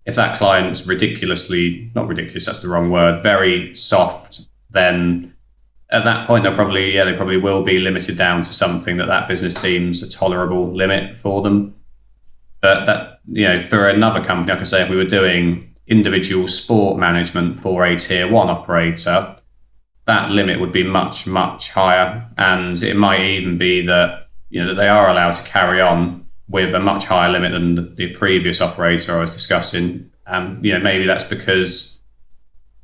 If that client's not ridiculous, that's the wrong word, very soft, then at that point they probably will be limited down to something that business deems a tolerable limit for them. But that, for another company, I can say if we were doing individual sport management for a tier 1 operator, that limit would be much, much higher. And it might even be that, that they are allowed to carry on with a much higher limit than the previous operator I was discussing. Maybe that's because,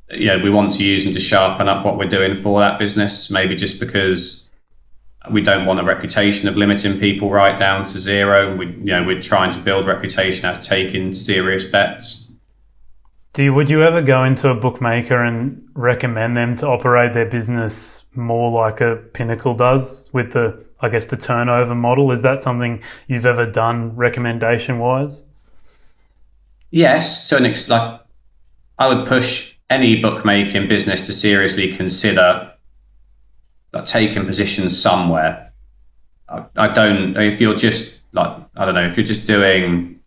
we want to use them to sharpen up what we're doing for that business. Maybe just because we don't want a reputation of limiting people right down to 0. We're trying to build reputation as taking serious bets. Would you ever go into a bookmaker and recommend them to operate their business more like a Pinnacle does with the turnover model? Is that something you've ever done recommendation-wise? Yes, to an extent. I would push any bookmaking business to seriously consider taking positions somewhere. If you're just doing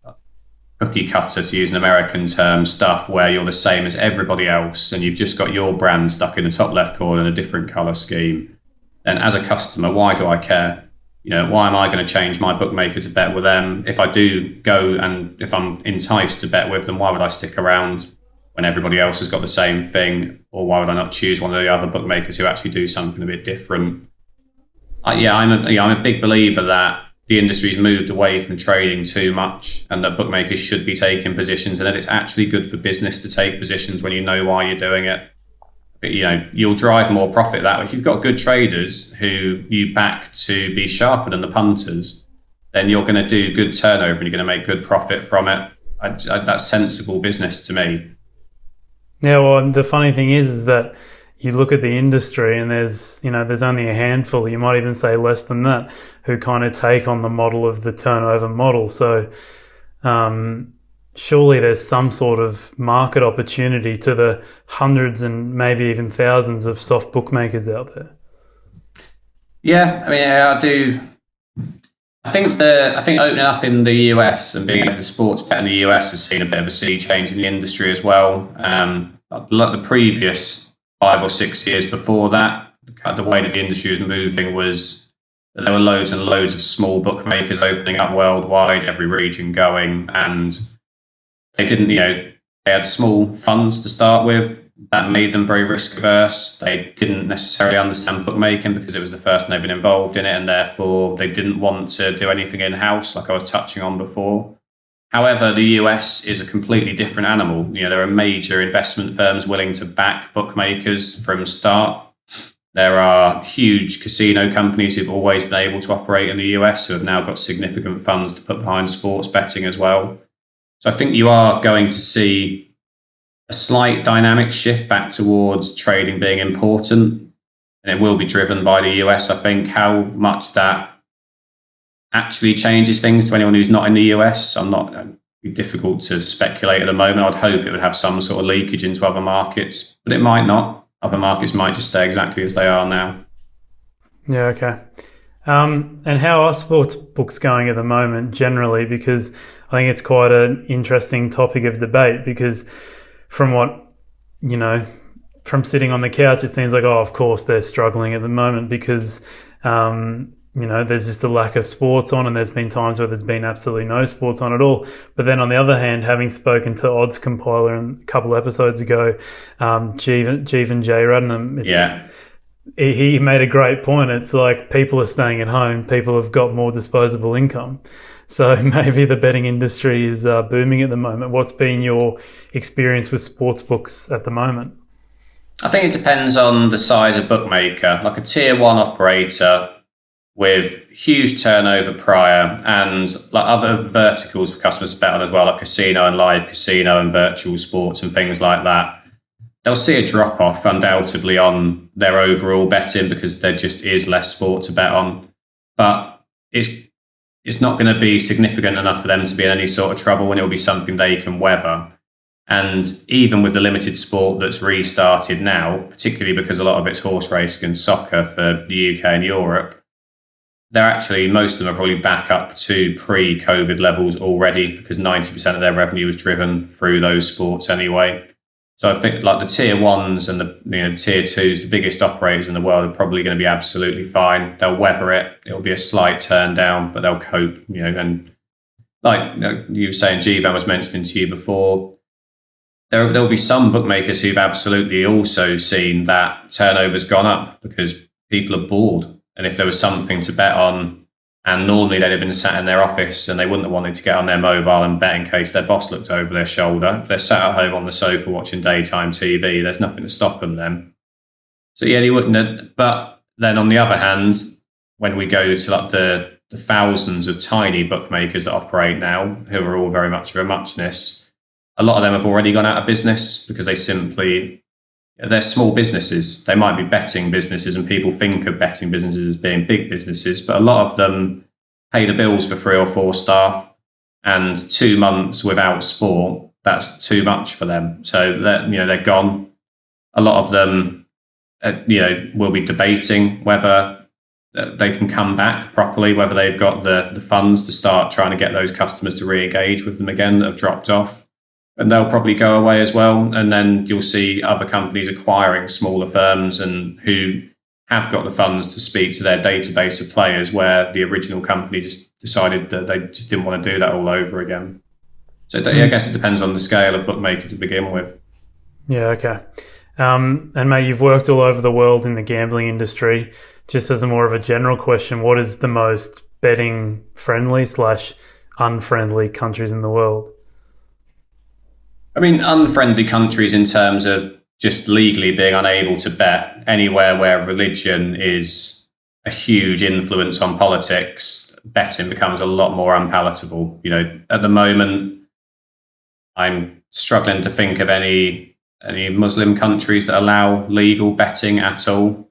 cookie cutter, to use an American term, stuff where you're the same as everybody else and you've just got your brand stuck in the top left corner in a different color scheme, then as a customer, why do I care? Why am I going to change my bookmaker to bet with them? If I do go, and if I'm enticed to bet with them, why would I stick around when everybody else has got the same thing? Or why would I not choose one of the other bookmakers who actually do something a bit different? I'm a big believer that the industry's moved away from trading too much, and that bookmakers should be taking positions, and that it's actually good for business to take positions when you know why you're doing it. But, you'll drive more profit that way. If you've got good traders who you back to be sharper than the punters, then you're going to do good turnover and you're going to make good profit from it. That's sensible business to me. Yeah, well, and the funny thing is that you look at the industry and there's only a handful, you might even say less than that, who kind of take on the model of the turnover model. So surely there's some sort of market opportunity to the hundreds and maybe even thousands of soft bookmakers out there. Yeah, I do. I think opening up in the US and being able to sports bet in the US has seen a bit of a sea change in the industry as well. Like the previous 5 or 6 years before that, the way that the industry was moving was that there were loads and loads of small bookmakers opening up worldwide, every region going, and they didn't, they had small funds to start with. That made them very risk averse. They didn't necessarily understand bookmaking because it was the first time they'd been involved in it, and therefore they didn't want to do anything in-house, like I was touching on before. However, the US is a completely different animal. There are major investment firms willing to back bookmakers from start. There are huge casino companies who've always been able to operate in the US who have now got significant funds to put behind sports betting as well. So I think you are going to see a slight dynamic shift back towards trading being important, and it will be driven by the US. I think how much that actually changes things to anyone who's not in the US, it'd be difficult to speculate at the moment. I'd hope it would have some sort of leakage into other markets, but it might not. Other markets might just stay exactly as they are now. Yeah, okay. And how are sports books going at the moment generally? Because I think it's quite an interesting topic of debate, because from sitting on the couch, it seems like, of course they're struggling at the moment because, there's just a lack of sports on, and there's been times where there's been absolutely no sports on at all. But then on the other hand, having spoken to Odds Compiler a couple episodes ago, Jeevan J. Radnam, he made a great point. It's like people are staying at home, people have got more disposable income. So maybe the betting industry is booming at the moment. What's been your experience with sports books at the moment? I think it depends on the size of bookmaker. Like a tier 1 operator with huge turnover prior, and like other verticals for customers to bet on as well, like casino and live casino and virtual sports and things like that, they'll see a drop off undoubtedly on their overall betting because there just is less sport to bet on. But it's not going to be significant enough for them to be in any sort of trouble, and it'll be something they can weather. And even with the limited sport that's restarted now, particularly because a lot of it's horse racing and soccer for the UK and Europe, most of them are probably back up to pre-COVID levels already, because 90% of their revenue was driven through those sports anyway. So I think like the tier 1s and the tier 2s, the biggest operators in the world, are probably going to be absolutely fine. They'll weather it. It'll be a slight turn down, but they'll cope. And like you were saying, Jeevan was mentioning to you before, there'll be some bookmakers who've absolutely also seen that turnover's gone up because people are bored. And if there was something to bet on, and normally they'd have been sat in their office and they wouldn't have wanted to get on their mobile and bet in case their boss looked over their shoulder. If they're sat at home on the sofa watching daytime TV, there's nothing to stop them then. So yeah, you wouldn't have. But then on the other hand, when we go to like the thousands of tiny bookmakers that operate now, who are all very much of a muchness, a lot of them have already gone out of business because they're small businesses. They might be betting businesses, and people think of betting businesses as being big businesses, but a lot of them pay the bills for 3 or 4 staff, and 2 months without sport, that's too much for them. So they're gone. A lot of them, will be debating whether they can come back properly, whether they've got the funds to start trying to get those customers to re-engage with them again that have dropped off. And they'll probably go away as well. And then you'll see other companies acquiring smaller firms and who have got the funds to speak to their database of players, where the original company just decided that they just didn't want to do that all over again. So I guess it depends on the scale of bookmaker to begin with. Yeah, okay. And mate, you've worked all over the world in the gambling industry. Just as a more of a general question, what is the most betting friendly / unfriendly countries in the world? I mean, unfriendly countries in terms of just legally being unable to bet anywhere where religion is a huge influence on politics, betting becomes a lot more unpalatable. At the moment, I'm struggling to think of any Muslim countries that allow legal betting at all.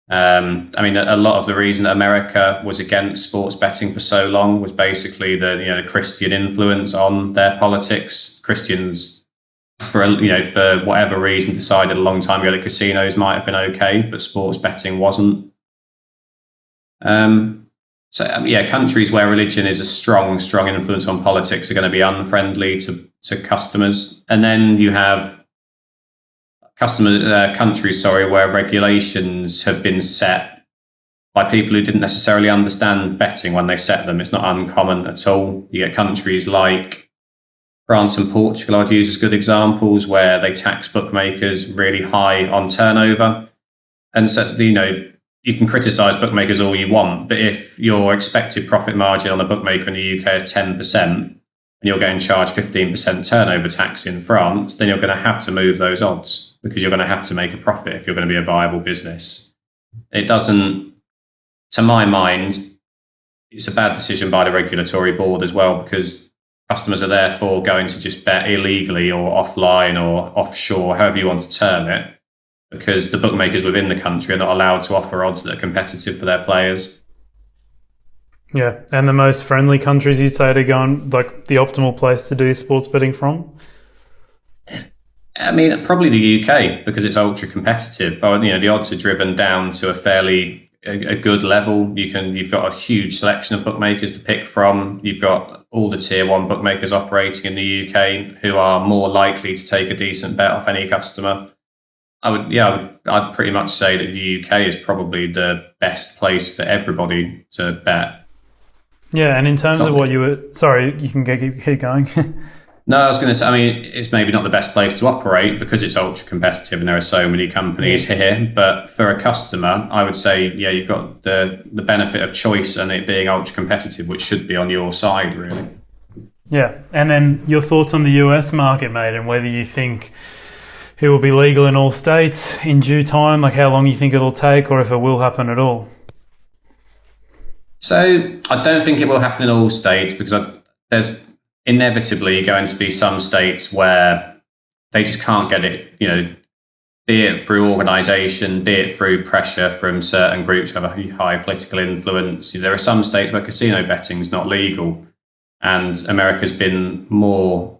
A lot of the reason that America was against sports betting for so long was basically the Christian influence on their politics. Christians, for whatever reason, decided a long time ago that casinos might have been okay, but sports betting wasn't. Countries where religion is a strong influence on politics are going to be unfriendly to customers, and then you have countries where regulations have been set by people who didn't necessarily understand betting when they set them. It's not uncommon at all. You get countries like France and Portugal, I'd use as good examples, where they tax bookmakers really high on turnover. And so, you can criticize bookmakers all you want, but if your expected profit margin on a bookmaker in the UK is 10%, and you're getting charged 15% turnover tax in France, then you're going to have to move those odds because you're going to have to make a profit if you're going to be a viable business. It doesn't, to my mind, it's a bad decision by the regulatory board as well, because customers are therefore going to just bet illegally or offline or offshore, however you want to term it, because the bookmakers within the country are not allowed to offer odds that are competitive for their players. Yeah, and the most friendly countries you'd say to go on, like the optimal place to do sports betting from? Probably the UK, because it's ultra competitive. The odds are driven down to a good level. You've got a huge selection of bookmakers to pick from. You've got all the tier 1 bookmakers operating in the UK who are more likely to take a decent bet off any customer. I'd pretty much say that the UK is probably the best place for everybody to bet. Yeah, and in terms of what you were... Sorry, you can keep going. No, I was going to say, it's maybe not the best place to operate because it's ultra competitive and there are so many companies here. But for a customer, I would say, you've got the benefit of choice and it being ultra competitive, which should be on your side, really. Yeah. And then your thoughts on the US market, mate, and whether you think it will be legal in all states in due time, like how long you think it'll take, or if it will happen at all? So I don't think it will happen in all states because there's inevitably going to be some states where they just can't get it, be it through organisation, be it through pressure from certain groups who have a high political influence. There are some states where casino betting is not legal, and America's been more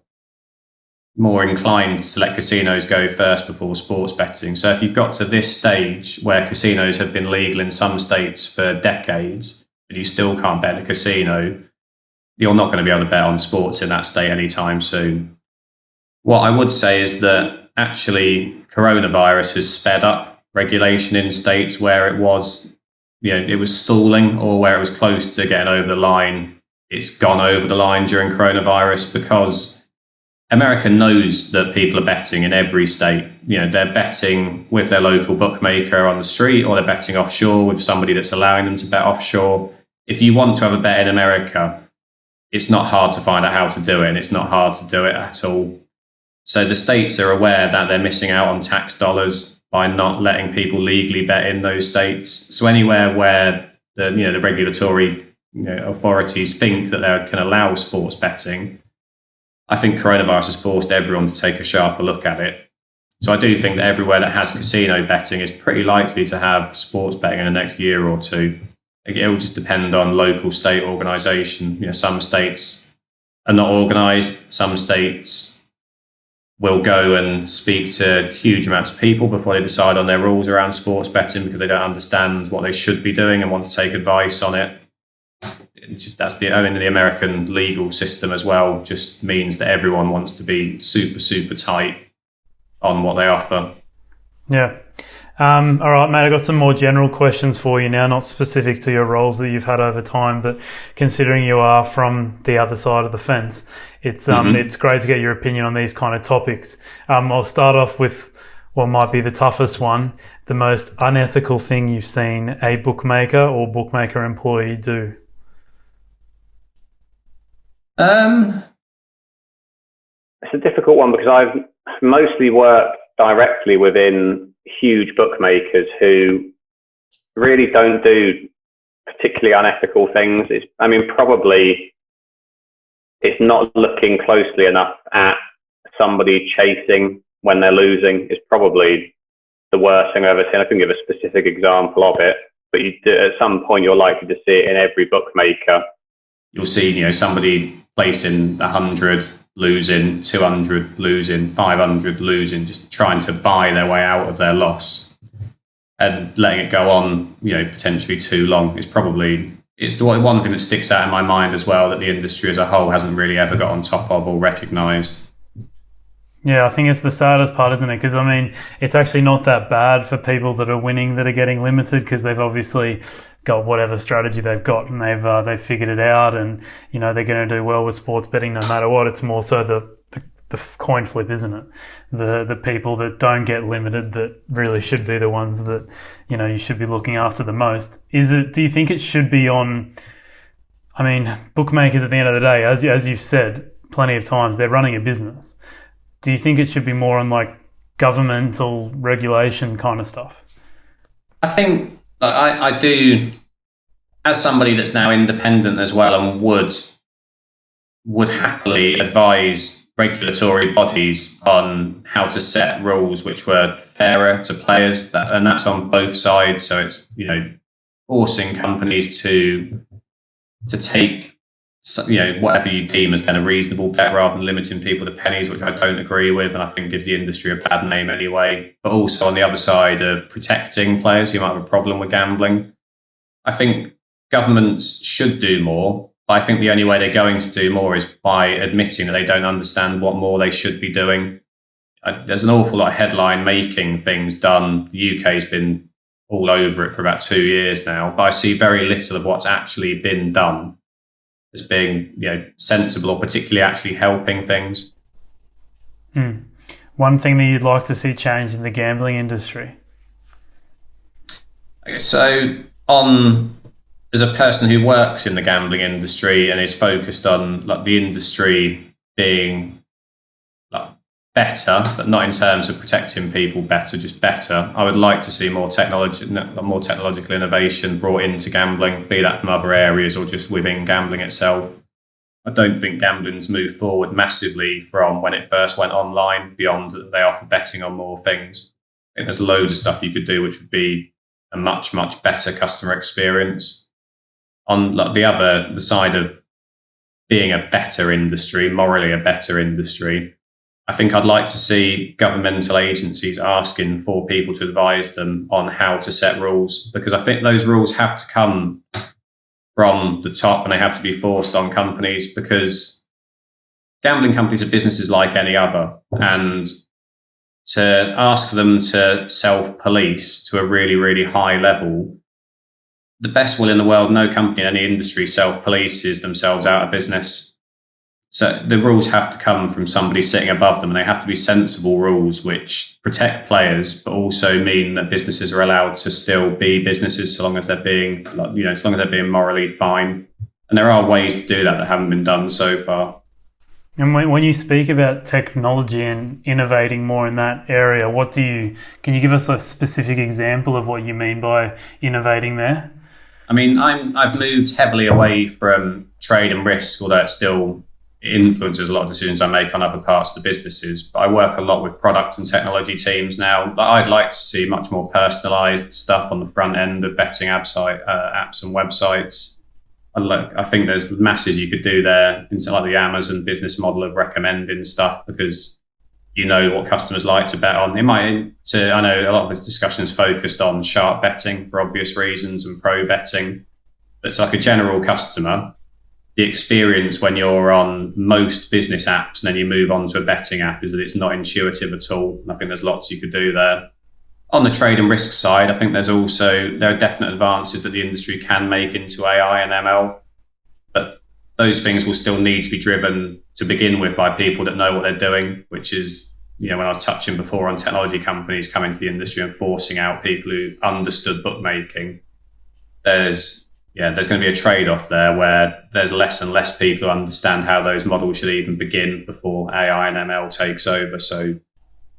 inclined to let casinos go first before sports betting. So if you've got to this stage where casinos have been legal in some states for decades, but you still can't bet a casino, you're not going to be able to bet on sports in that state anytime soon. What I would say is that actually coronavirus has sped up regulation in states where it was stalling or where it was close to getting over the line. It's gone over the line during coronavirus because America knows that people are betting in every state. They're betting with their local bookmaker on the street, or they're betting offshore with somebody that's allowing them to bet offshore. If you want to have a bet in America, it's not hard to find out how to do it, and it's not hard to do it at all. So the states are aware that they're missing out on tax dollars by not letting people legally bet in those states. So anywhere where the regulatory authorities think that they can allow sports betting, I think coronavirus has forced everyone to take a sharper look at it. So I do think that everywhere that has casino betting is pretty likely to have sports betting in the next year or two. It will just depend on local state organisation. Some states are not organised. Some states will go and speak to huge amounts of people before they decide on their rules around sports betting because they don't understand what they should be doing and want to take advice on it. The American legal system as well just means that everyone wants to be super, super tight on what they offer. Yeah. All right, mate, I've got some more general questions for you now, not specific to your roles that you've had over time, but considering you are from the other side of the fence, it's great to get your opinion on these kind of topics. I'll start off with what might be the toughest one, the most unethical thing you've seen a bookmaker or bookmaker employee do. It's a difficult one because I've mostly worked directly within huge bookmakers who really don't do particularly unethical things. Probably it's not looking closely enough at somebody chasing when they're losing is probably the worst thing I've ever seen. I can give a specific example of it, but at some point you're likely to see it in every bookmaker. You'll see, somebody placing 100, losing 200, losing 500, losing, just trying to buy their way out of their loss and letting it go on, potentially too long. It's the one thing that sticks out in my mind as well, that the industry as a whole hasn't really ever got on top of or recognised. Yeah, I think it's the saddest part, isn't it? Because, it's actually not that bad for people that are winning that are getting limited, because they've obviously got whatever strategy they've got and they've figured it out, and, they're going to do well with sports betting no matter what. It's more so the coin flip, isn't it? The people that don't get limited that really should be the ones that, you should be looking after the most. Do you think it should be on, bookmakers at the end of the day, as you've said plenty of times, they're running a business. Do you think it should be more on like governmental regulation kind of stuff? I think I do, as somebody that's now independent as well, and would happily advise regulatory bodies on how to set rules which were fairer to players, and that's on both sides. So it's, forcing companies to take, whatever you deem as then a reasonable bet rather than limiting people to pennies, which I don't agree with, and I think gives the industry a bad name anyway. But also on the other side of protecting players who might have a problem with gambling, I think governments should do more. But I think the only way they're going to do more is by admitting that they don't understand what more they should be doing. There's an awful lot of headline making things done. The UK's been all over it for about 2 years now, but I see very little of what's actually been done as being, sensible or particularly actually helping things. One thing that you'd like to see change in the gambling industry? So as a person who works in the gambling industry and is focused on the industry being better, but not in terms of protecting people better, just better, I would like to see more technological innovation brought into gambling, be that from other areas or just within gambling itself. I don't think gambling's moved forward massively from when it first went online, beyond that they offer betting on more things. I think there's loads of stuff you could do which would be a much, much better customer experience. On the side of being a better industry, morally a better industry, I think I'd like to see governmental agencies asking for people to advise them on how to set rules, because I think those rules have to come from the top and they have to be forced on companies, because gambling companies are businesses like any other. And to ask them to self-police to a really, really high level, the best will in the world, no company in any industry self-polices themselves out of business. So the rules have to come from somebody sitting above them, and they have to be sensible rules which protect players, but also mean that businesses are allowed to still be businesses so long as they're being, as long as they're being morally fine. And there are ways to do that haven't been done so far. And when you speak about technology and innovating more in that area, can you give us a specific example of what you mean by innovating there? I've moved heavily away from trade and risk, although it still influences a lot of decisions I make on other parts of the businesses. But I work a lot with product and technology teams now. But I'd like to see much more personalised stuff on the front end of betting apps and websites. I think there's masses you could do there into the Amazon business model of recommending stuff, because you know what customers like to bet on. I know a lot of this discussion is focused on sharp betting for obvious reasons and pro betting. But it's like a general customer, the experience when you're on most business apps and then you move on to a betting app is that it's not intuitive at all. And I think there's lots you could do there. On the trade and risk side, I think there are definite advances that the industry can make into AI and ML, but those things will still need to be driven to begin with by people that know what they're doing, which is, when I was touching before on technology companies coming to the industry and forcing out people who understood bookmaking. There's going to be a trade-off there where there's less and less people who understand how those models should even begin before AI and ML takes over. So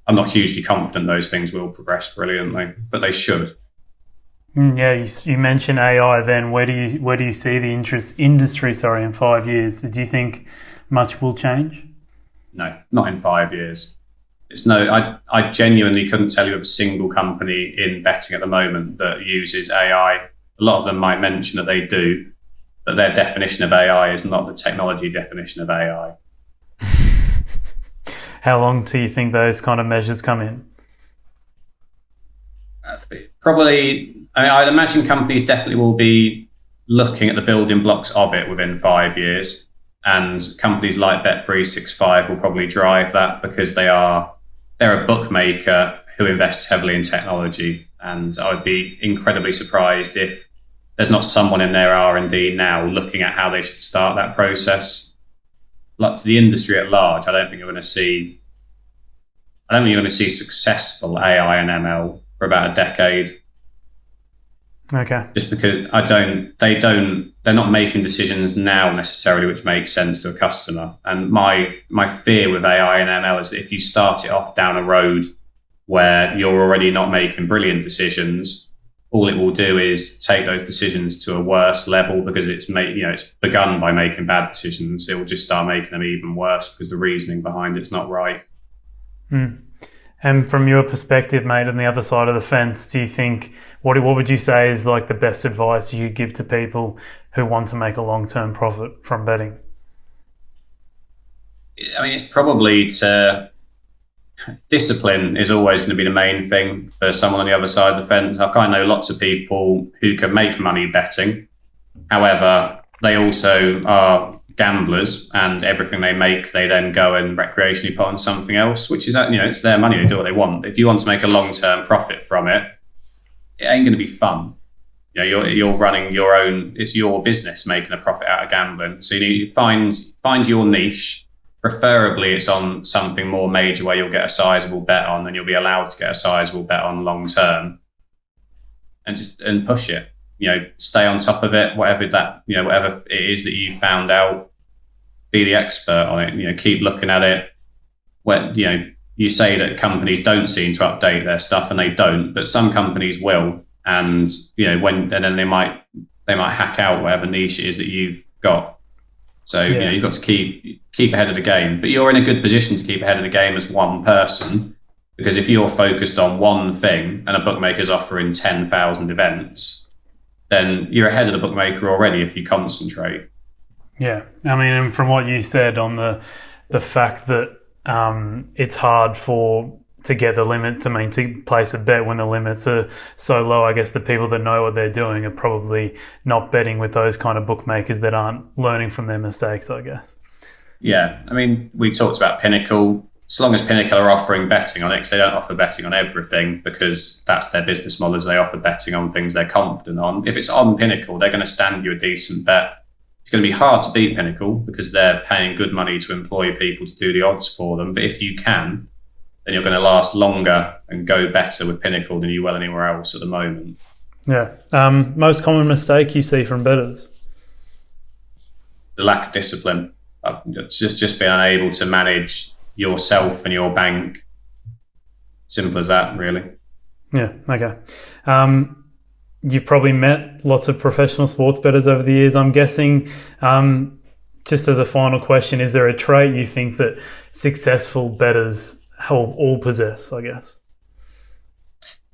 I'm not hugely confident those things will progress brilliantly, but they should. Yeah, you mentioned AI. Then where do you see the industry in 5 years? Do you think much will change? No, not in 5 years. I genuinely couldn't tell you of a single company in betting at the moment that uses AI. A lot of them might mention that they do, but their definition of AI is not the technology definition of AI. How long do you think those kind of measures come in? Probably, I'd imagine companies definitely will be looking at the building blocks of it within 5 years. And companies like Bet365 will probably drive that because they're a bookmaker who invests heavily in technology. And I would be incredibly surprised if there's not someone in their R&D now looking at how they should start that process. Like to the industry at large, I don't think you're going to see successful AI and ML for about a decade. Okay. Just because they're not making decisions now necessarily which make sense to a customer. And my fear with AI and ML is that if you start it off down a road where you're already not making brilliant decisions, all it will do is take those decisions to a worse level because it's begun by making bad decisions. It will just start making them even worse because the reasoning behind it's not right. And from your perspective, mate, on the other side of the fence, do you think what would you say is like the best advice you give to people who want to make a long-term profit from betting? I mean, it's probably discipline is always going to be the main thing for someone on the other side of the fence. I know lots of people who can make money betting. However, they also are gamblers, and everything they make, they then go and recreationally put on something else, which is, it's their money. They do what they want. If you want to make a long-term profit from it, it ain't going to be fun. You're running your own. It's your business making a profit out of gambling. So you need to find your niche. Preferably, it's on something more major where you'll get a sizable bet on, and you'll be allowed to get a sizable bet on long term, and push it. Stay on top of it. Whatever it is that you found out, be the expert on it. Keep looking at it. You say that companies don't seem to update their stuff, and they don't, but some companies will, and then they might hack out whatever niche it is that you've got. So you've got to keep ahead of the game, but you're in a good position to keep ahead of the game as one person, because if you're focused on one thing and a bookmaker's offering 10,000 events, then you're ahead of the bookmaker already if you concentrate. Yeah, I mean, and from what you said on the fact that it's hard to get the limit to place a bet when the limits are so low. I guess the people that know what they're doing are probably not betting with those kind of bookmakers that aren't learning from their mistakes, I guess. Yeah, I mean, we talked about Pinnacle. As long as Pinnacle are offering betting on it, because they don't offer betting on everything because that's their business model, is they offer betting on things they're confident on. If it's on Pinnacle, they're going to stand you a decent bet. It's going to be hard to beat Pinnacle because they're paying good money to employ people to do the odds for them. But if you can, then you're going to last longer and go better with Pinnacle than you will anywhere else at the moment. Yeah. Most common mistake you see from bettors? The lack of discipline. It's just being unable to manage yourself and your bank. Simple as that, really. Yeah. Okay. You've probably met lots of professional sports bettors over the years, I'm guessing. Just as a final question, is there a trait you think that successful bettors all possess, I guess?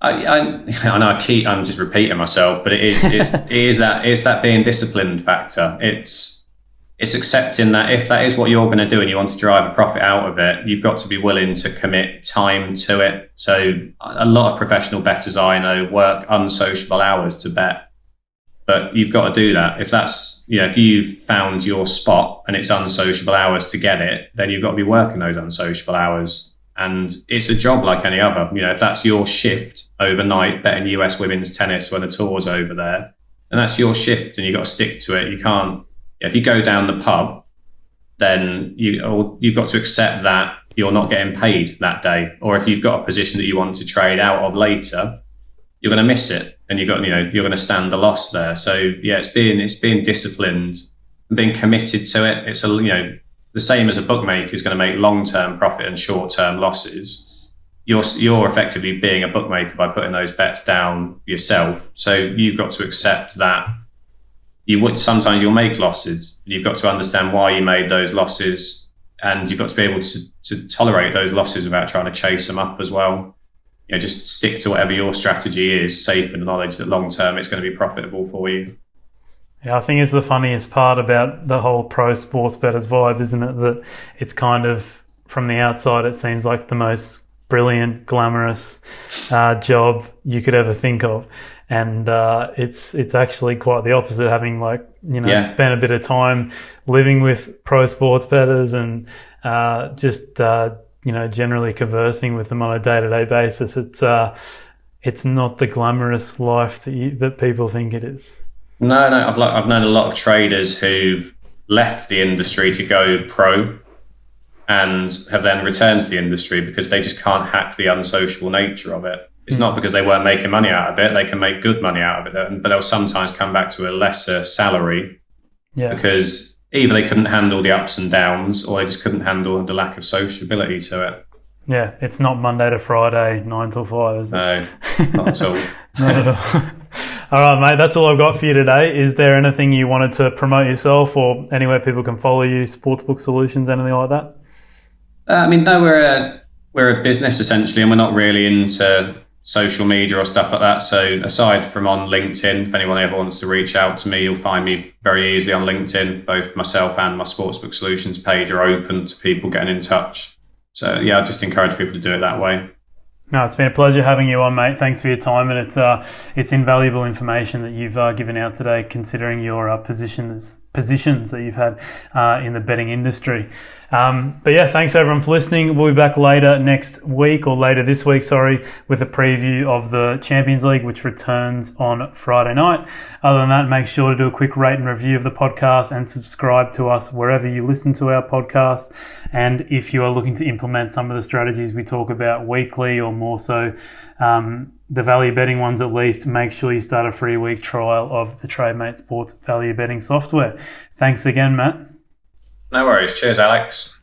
I know I'm just repeating myself, but it is that being disciplined factor. It's accepting that if that is what you're going to do and you want to drive a profit out of it, you've got to be willing to commit time to it. So a lot of professional bettors I know work unsociable hours to bet, but you've got to do that. If that's, if you've found your spot and it's unsociable hours to get it, then you've got to be working those unsociable hours. And it's a job like any other. If that's your shift overnight, betting US women's tennis when the tour's over there, and that's your shift and you've got to stick to it. You can't, if you go down the pub, then you've got to accept that you're not getting paid that day. Or if you've got a position that you want to trade out of later, you're going to miss it, and you're going to stand the loss there. So yeah, it's being disciplined and being committed to it. It's the same as a bookmaker is going to make long-term profit and short-term losses. you're effectively being a bookmaker by putting those bets down yourself. So you've got to accept that sometimes you'll make losses. You've got to understand why you made those losses, and you've got to be able to tolerate those losses without trying to chase them up as well. Just stick to whatever your strategy is, safe in the knowledge that long term it's going to be profitable for you. Yeah, I think it's the funniest part about the whole pro sports bettors vibe, isn't it? That it's kind of, from the outside, it seems like the most brilliant, glamorous job you could ever think of. And it's actually quite the opposite, having spent a bit of time living with pro sports bettors and generally conversing with them on a day-to-day basis. It's not the glamorous life that people think it is. No, I've known a lot of traders who've left the industry to go pro and have then returned to the industry because they just can't hack the unsociable nature of it. It's not because they weren't making money out of it. They can make good money out of it, but they'll sometimes come back to a lesser salary because either they couldn't handle the ups and downs or they just couldn't handle the lack of sociability to it. Yeah, it's not Monday to Friday, 9 till 5, is it? No, not at all. Not at all. All right, mate, that's all I've got for you today. Is there anything you wanted to promote yourself or anywhere people can follow you, Sportsbook Solutions, anything like that? No, we're a business essentially, and we're not really into social media or stuff like that. So aside from on LinkedIn, if anyone ever wants to reach out to me, you'll find me very easily on LinkedIn. Both myself and my Sportsbook Solutions page are open to people getting in touch. So yeah, I just encourage people to do it that way. No, it's been a pleasure having you on, mate. Thanks for your time, and it's invaluable information that you've given out today, considering your positions that you've had in the betting industry. But yeah, thanks everyone for listening. We'll be back later this week, with a preview of the Champions League, which returns on Friday night. Other than that, make sure to do a quick rate and review of the podcast and subscribe to us wherever you listen to our podcast. And if you are looking to implement some of the strategies we talk about weekly, or more so the value betting ones at least, make sure you start a free week trial of the Trademate Sports value betting software. Thanks again, Matt. No worries. Cheers, Alex.